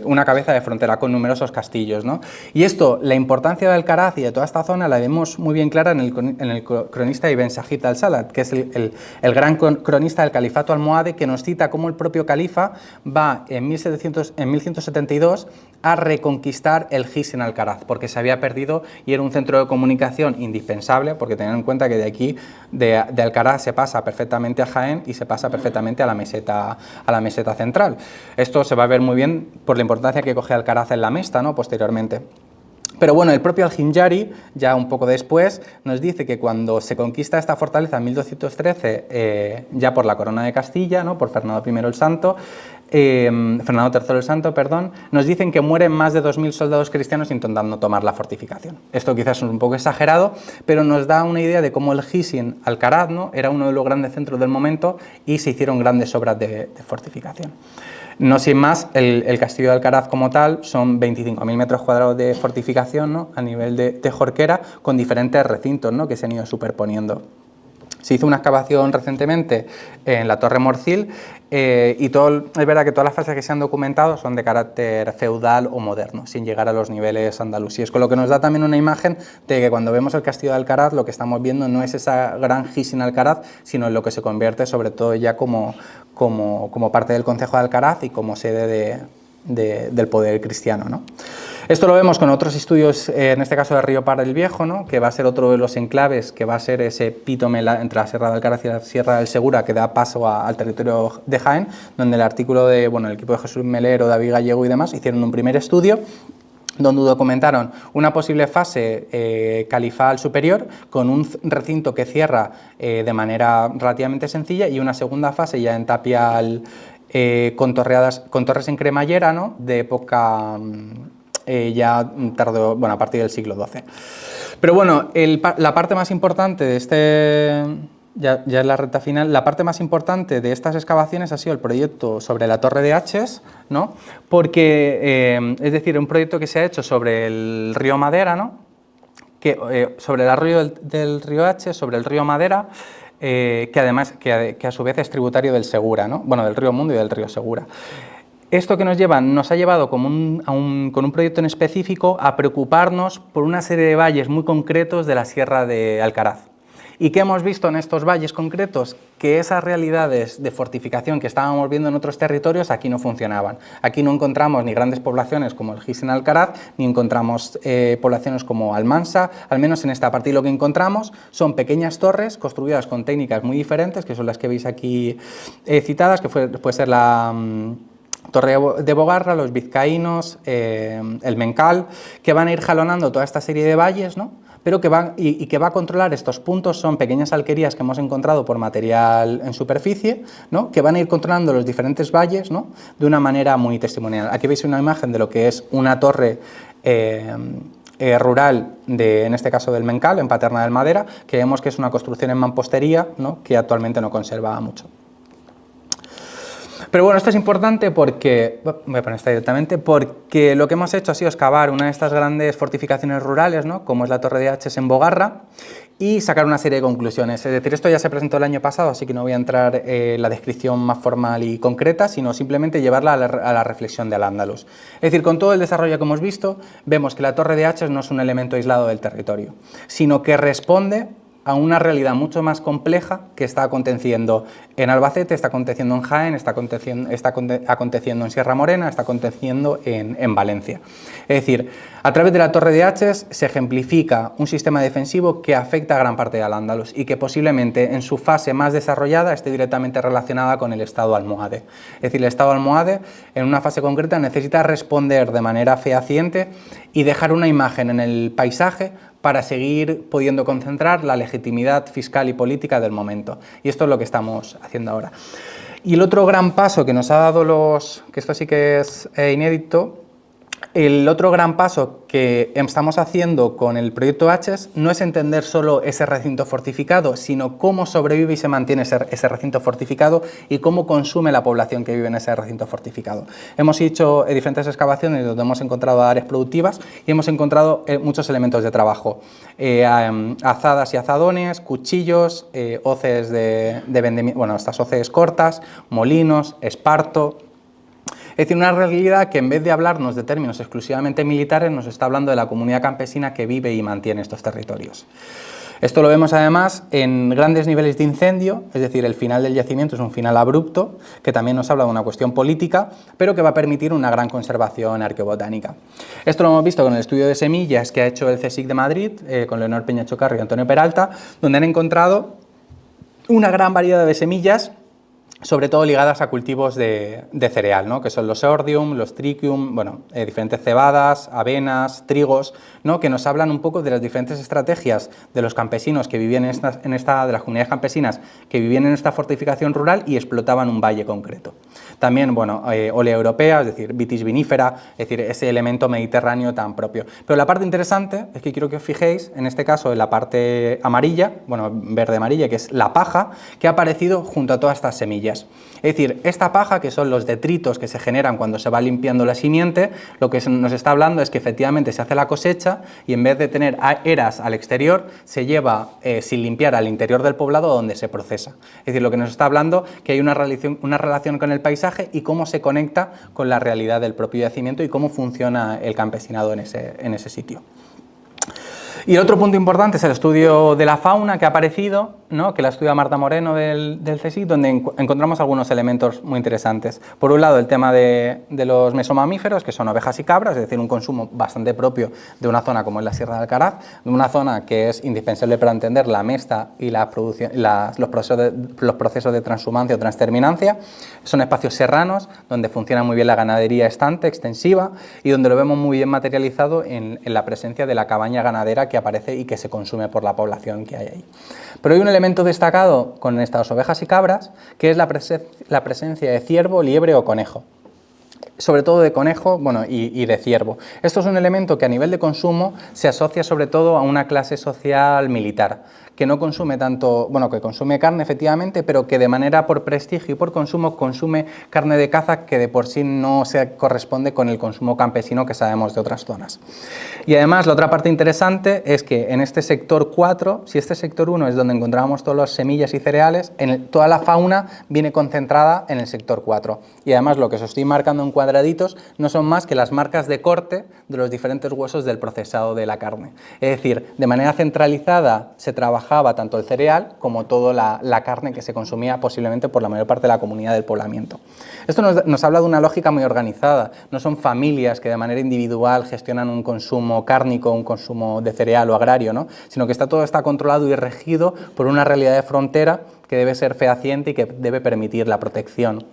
una cabeza de frontera con numerosos castillos, ¿no? Y esto, la importancia de Alcaraz y de toda esta zona la vemos muy bien clara en el cronista Ibn Sajid al-Salat, que es el gran cronista del califato almohade, que nos cita cómo el propio califa va en 1172 a reconquistar el His en Alcaraz, porque se había perdido y era un centro de comunicación indispensable, porque tened en cuenta que de aquí, de Alcaraz, se pasa perfectamente a Jaén y se pasa perfectamente a la meseta central. Esto se va a ver muy bien por la importancia que coge Alcaraz en la Mesta, ¿no? Posteriormente. Pero bueno, el propio Al-Hinjari, ya un poco después, nos dice que cuando se conquista esta fortaleza en 1213, ya por la Corona de Castilla, ¿no? Por Fernando I el Santo, Fernando III el Santo, perdón, nos dicen que mueren más de 2000 soldados cristianos intentando tomar la fortificación. Esto quizás es un poco exagerado, pero nos da una idea de cómo el Hisin Alcaraz, ¿no? Era uno de los grandes centros del momento y se hicieron grandes obras de fortificación. No sin más, el castillo de Alcaraz como tal son 25.000 metros cuadrados de fortificación, ¿no? A nivel de Jorquera, con diferentes recintos, ¿no? Que se han ido superponiendo. Se hizo una excavación recientemente en la Torre Morcil y es verdad que todas las fases que se han documentado son de carácter feudal o moderno, sin llegar a los niveles andalusíes, con lo que nos da también una imagen de que cuando vemos el castillo de Alcaraz lo que estamos viendo no es esa gran Hisin Alcaraz, sino en lo que se convierte sobre todo ya como parte del concejo de Alcaraz y como sede del poder cristiano, ¿no? Esto lo vemos con otros estudios, en este caso de Río Par el Viejo, ¿no? Que va a ser otro de los enclaves, que va a ser ese epítome entre la Sierra de Alcaraz y la Sierra del Segura, que da paso al territorio de Jaén, donde el artículo de, el equipo de Jesús Melero, David Gallego y demás hicieron un primer estudio donde documentaron una posible fase califal superior con un recinto que cierra de manera relativamente sencilla y una segunda fase ya en tapial con torres en cremallera, ¿no? De época ya tardó, a partir del siglo XII. Pero bueno, la parte más importante de ya es la recta final, la parte más importante de estas excavaciones ha sido el proyecto sobre la Torre de Haches, ¿no? Porque, es decir, un proyecto que se ha hecho sobre el río Madera, ¿no? Sobre el arroyo del río Haches, sobre el río Madera, que además, que a su vez es tributario del Segura, ¿no? Bueno, del río Mundo y del río Segura. Esto que nos ha llevado con un proyecto en específico a preocuparnos por una serie de valles muy concretos de la Sierra de Alcaraz. ¿Y qué hemos visto en estos valles concretos? Que esas realidades de fortificación que estábamos viendo en otros territorios aquí no funcionaban. Aquí no encontramos ni grandes poblaciones como el His en Alcaraz, ni encontramos poblaciones como Almansa, al menos en esta parte. Y lo que encontramos son pequeñas torres construidas con técnicas muy diferentes, que son las que veis aquí citadas, que puede ser la Torre de Bogarra, los vizcaínos, el Mencal, que van a ir jalonando toda esta serie de valles, ¿no? Pero que va a controlar estos puntos, son pequeñas alquerías que hemos encontrado por material en superficie, ¿no? Que van a ir controlando los diferentes valles, ¿no? De una manera muy testimonial. Aquí veis una imagen de lo que es una torre rural, en este caso del Mencal, en Paterna del Madera, que vemos que es una construcción en mampostería, ¿no? Que actualmente no conserva mucho. Pero bueno, esto es importante porque, voy a poner esto directamente, porque lo que hemos hecho ha sido excavar una de estas grandes fortificaciones rurales, ¿no? Como es la Torre de Haches en Bogarra, y sacar una serie de conclusiones. Es decir, esto ya se presentó el año pasado, así que no voy a entrar en la descripción más formal y concreta, sino simplemente llevarla a la reflexión de Al-Ándalus. Es decir, con todo el desarrollo que hemos visto, vemos que la Torre de Haches no es un elemento aislado del territorio, sino que responde a una realidad mucho más compleja que está aconteciendo en Albacete, está aconteciendo en Jaén, está aconteciendo en Sierra Morena, está aconteciendo en Valencia. Es decir, a través de la Torre de Haches se ejemplifica un sistema defensivo que afecta a gran parte de Al-Ándalus y que posiblemente en su fase más desarrollada esté directamente relacionada con el Estado almohade. Es decir, el Estado almohade en una fase concreta necesita responder de manera fehaciente y dejar una imagen en el paisaje para seguir pudiendo concentrar la legitimidad fiscal y política del momento. Y esto es lo que estamos haciendo ahora. Y el otro gran paso que nos ha dado que esto sí que es inédito, el otro gran paso que estamos haciendo con el proyecto Haches no es entender solo ese recinto fortificado, sino cómo sobrevive y se mantiene ese recinto fortificado y cómo consume la población que vive en ese recinto fortificado. Hemos hecho diferentes excavaciones donde hemos encontrado áreas productivas y hemos encontrado muchos elementos de trabajo. Azadas y azadones, cuchillos, hoces de vendimiento, bueno, estas hoces cortas, molinos, esparto. Es decir, una realidad que en vez de hablarnos de términos exclusivamente militares, nos está hablando de la comunidad campesina que vive y mantiene estos territorios. Esto lo vemos además en grandes niveles de incendio, es decir, el final del yacimiento es un final abrupto, que también nos habla de una cuestión política, pero que va a permitir una gran conservación arqueobotánica. Esto lo hemos visto con el estudio de semillas que ha hecho el CSIC de Madrid, con Leonor Peña Chocarro y Antonio Peralta, donde han encontrado una gran variedad de semillas, sobre todo ligadas a cultivos de cereal, ¿no? Que son los sordium, los trichium, bueno, diferentes cebadas, avenas, trigos, ¿no? Que nos hablan un poco de las diferentes estrategias de los campesinos que vivían de las comunidades campesinas que vivían en esta fortificación rural y explotaban un valle concreto. También, bueno, olea europea, es decir, vitis vinífera, es decir, ese elemento mediterráneo tan propio. Pero la parte interesante es que quiero que os fijéis, en este caso, en la parte amarilla, bueno, verde-amarilla, que es la paja, que ha aparecido junto a todas estas semillas. Es decir, esta paja, que son los detritos que se generan cuando se va limpiando la simiente, lo que nos está hablando es que efectivamente se hace la cosecha y en vez de tener eras al exterior, se lleva sin limpiar al interior del poblado donde se procesa. Es decir, lo que nos está hablando que hay una relación con el paisaje y cómo se conecta con la realidad del propio yacimiento y cómo funciona el campesinado en ese sitio. Y el otro punto importante es el estudio de la fauna que ha aparecido, ¿no? Que la estudia Marta Moreno del CSIC, donde encontramos algunos elementos muy interesantes. Por un lado, el tema de los mesomamíferos, que son ovejas y cabras, es decir, un consumo bastante propio de una zona como es la Sierra de Alcaraz, de una zona que es indispensable para entender la mesta y la producción, los procesos de transhumancia o transterminancia. Son espacios serranos donde funciona muy bien la ganadería estante, extensiva, y donde lo vemos muy bien materializado en la presencia de la cabaña ganadera que aparece y que se consume por la población que hay ahí. Pero hay un elemento destacado con estas ovejas y cabras, que es la presencia de ciervo, liebre o conejo. Sobre todo de conejo, bueno, y de ciervo. Esto es un elemento que a nivel de consumo se asocia sobre todo a una clase social militar, que no consume tanto, bueno, que consume carne efectivamente, pero que de manera por prestigio y por consumo consume carne de caza que de por sí no se corresponde con el consumo campesino que sabemos de otras zonas. Y además la otra parte interesante es que en este sector 4, si este sector 1 es donde encontramos todas las semillas y cereales, toda la fauna viene concentrada en el sector 4. Y además lo que os estoy marcando en cuadraditos no son más que las marcas de corte de los diferentes huesos del procesado de la carne. Es decir, de manera centralizada se trabajaba tanto el cereal como toda la carne que se consumía posiblemente por la mayor parte de la comunidad del poblamiento. Esto nos habla de una lógica muy organizada, no son familias que de manera individual gestionan un consumo cárnico, un consumo de cereal o agrario, ¿no? Sino que todo está controlado y regido por una realidad de frontera que debe ser fehaciente y que debe permitir la protección.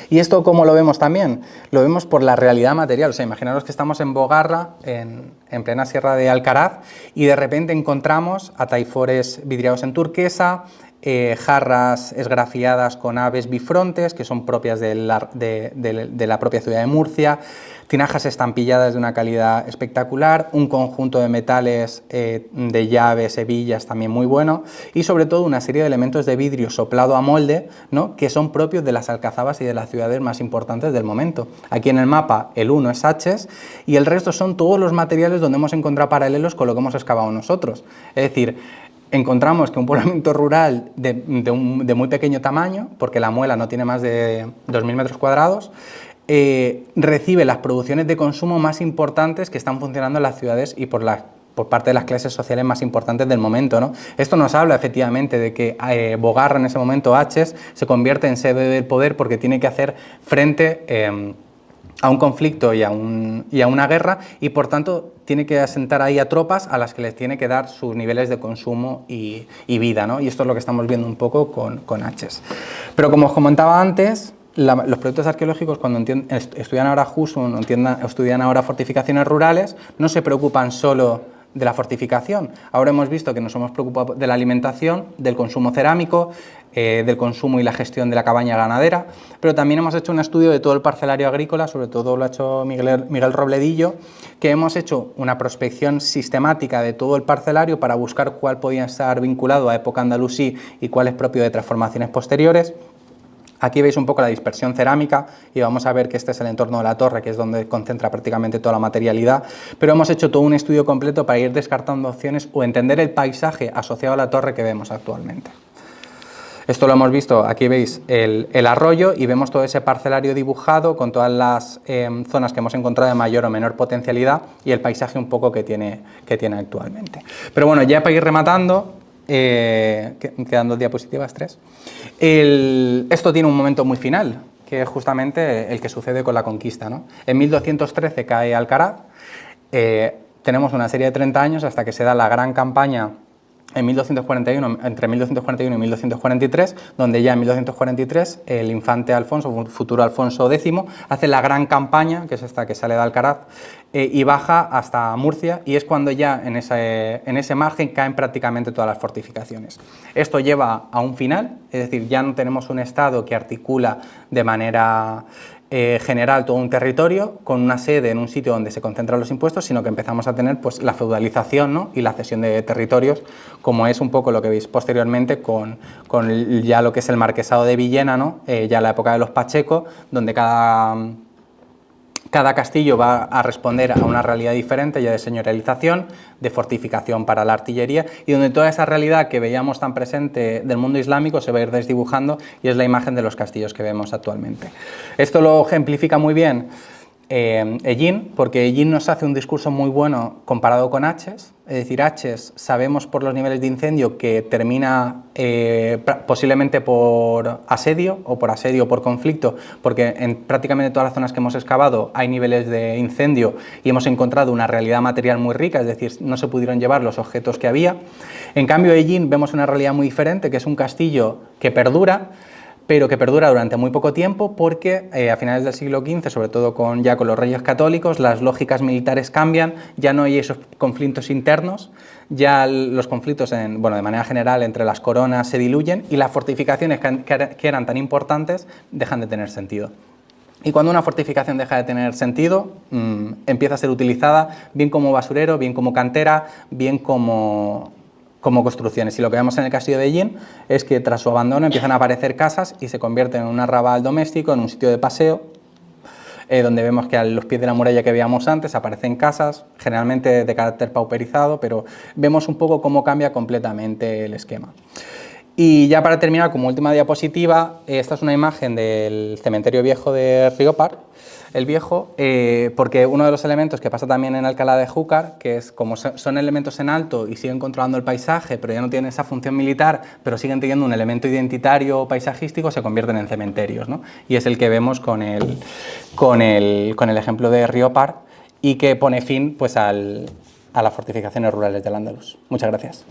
¿Y esto cómo lo vemos también? Lo vemos por la realidad material. O sea, imaginaros que estamos en Bogarra, en plena Sierra de Alcaraz, y de repente encontramos ataifores vidriados en turquesa, jarras esgrafiadas con aves bifrontes, que son propias de la propia ciudad de Murcia, tinajas estampilladas de una calidad espectacular, un conjunto de metales de llaves, hebillas también muy bueno, y sobre todo una serie de elementos de vidrio soplado a molde, ¿no? Que son propios de las alcazabas y de las ciudades más importantes del momento. Aquí en el mapa el 1 es Haches y el resto son todos los materiales donde hemos encontrado paralelos con lo que hemos excavado nosotros. Es decir, encontramos que un poblamiento rural de muy pequeño tamaño, porque la muela no tiene más de 2.000 metros cuadrados, recibe las producciones de consumo más importantes que están funcionando en las ciudades y por las por parte de las clases sociales más importantes del momento, ¿no? Esto nos habla efectivamente de que Bogarra, en ese momento Haches, se convierte en sede del poder porque tiene que hacer frente a un conflicto y a una guerra, y por tanto tiene que asentar ahí a tropas a las que les tiene que dar sus niveles de consumo y vida, ¿no? Y esto es lo que estamos viendo un poco con Haches. Pero como os comentaba antes, los proyectos arqueológicos, cuando estudian ahora Husum o estudian ahora fortificaciones rurales, no se preocupan solo de la fortificación. Ahora hemos visto que nos hemos preocupado de la alimentación, del consumo cerámico, del consumo y la gestión de la cabaña ganadera, pero también hemos hecho un estudio de todo el parcelario agrícola, sobre todo lo ha hecho Miguel Robledillo, que hemos hecho una prospección sistemática de todo el parcelario para buscar cuál podía estar vinculado a época andalusí y cuál es propio de transformaciones posteriores. Aquí veis un poco la dispersión cerámica y vamos a ver que este es el entorno de la torre, que es donde concentra prácticamente toda la materialidad, pero hemos hecho todo un estudio completo para ir descartando opciones o entender el paisaje asociado a la torre que vemos actualmente. Esto lo hemos visto, aquí veis el arroyo y vemos todo ese parcelario dibujado con todas las zonas que hemos encontrado de mayor o menor potencialidad y el paisaje un poco que tiene actualmente. Pero bueno, ya para ir rematando, quedan 2 diapositivas, 3. Esto tiene un momento muy final, que es justamente el que sucede con la conquista, ¿no? En 1213 cae Alcaraz, tenemos una serie de 30 años hasta que se da la gran campaña en 1241, entre 1241 y 1243, donde ya en 1243 el infante Alfonso, futuro Alfonso X, hace la gran campaña, que es esta que sale de Alcaraz, y baja hasta Murcia, y es cuando ya en ese margen caen prácticamente todas las fortificaciones. Esto lleva a un final, es decir, ya no tenemos un Estado que articula de manera general todo un territorio con una sede en un sitio donde se concentran los impuestos, sino que empezamos a tener pues la feudalización, ¿no? Y la cesión de territorios, como es un poco lo que veis posteriormente con ya lo que es el marquesado de Villena, ¿no? Ya la época de los Pacheco, donde cada castillo va a responder a una realidad diferente, ya de señorialización, de fortificación para la artillería, y donde toda esa realidad que veíamos tan presente del mundo islámico se va a ir desdibujando, y es la imagen de los castillos que vemos actualmente. Esto lo ejemplifica muy bien Hellín, porque Hellín nos hace un discurso muy bueno comparado con Haches, es decir, Haches sabemos por los niveles de incendio que termina posiblemente por asedio o por conflicto, porque en prácticamente todas las zonas que hemos excavado hay niveles de incendio y hemos encontrado una realidad material muy rica, es decir, no se pudieron llevar los objetos que había. En cambio, Hellín vemos una realidad muy diferente, que es un castillo que perdura, pero que perdura durante muy poco tiempo porque a finales del siglo XV, sobre todo ya con los reyes católicos, las lógicas militares cambian, ya no hay esos conflictos internos, ya los conflictos de manera general entre las coronas se diluyen y las fortificaciones que eran tan importantes dejan de tener sentido. Y cuando una fortificación deja de tener sentido, empieza a ser utilizada bien como basurero, bien como cantera, bien como construcciones. Y lo que vemos en el castillo de Hellín es que tras su abandono empiezan a aparecer casas y se convierten en un arrabal doméstico, en un sitio de paseo, donde vemos que a los pies de la muralla que veíamos antes aparecen casas, generalmente de carácter pauperizado, pero vemos un poco cómo cambia completamente el esquema. Y ya para terminar, como última diapositiva, esta es una imagen del cementerio viejo de Riópar, el Viejo, porque uno de los elementos que pasa también en Alcalá de Júcar, que es como son elementos en alto y siguen controlando el paisaje, pero ya no tienen esa función militar, pero siguen teniendo un elemento identitario o paisajístico, se convierten en cementerios, ¿no? Y es el que vemos con el ejemplo de Riópar y que pone fin pues, a las fortificaciones rurales del Andaluz. Muchas gracias.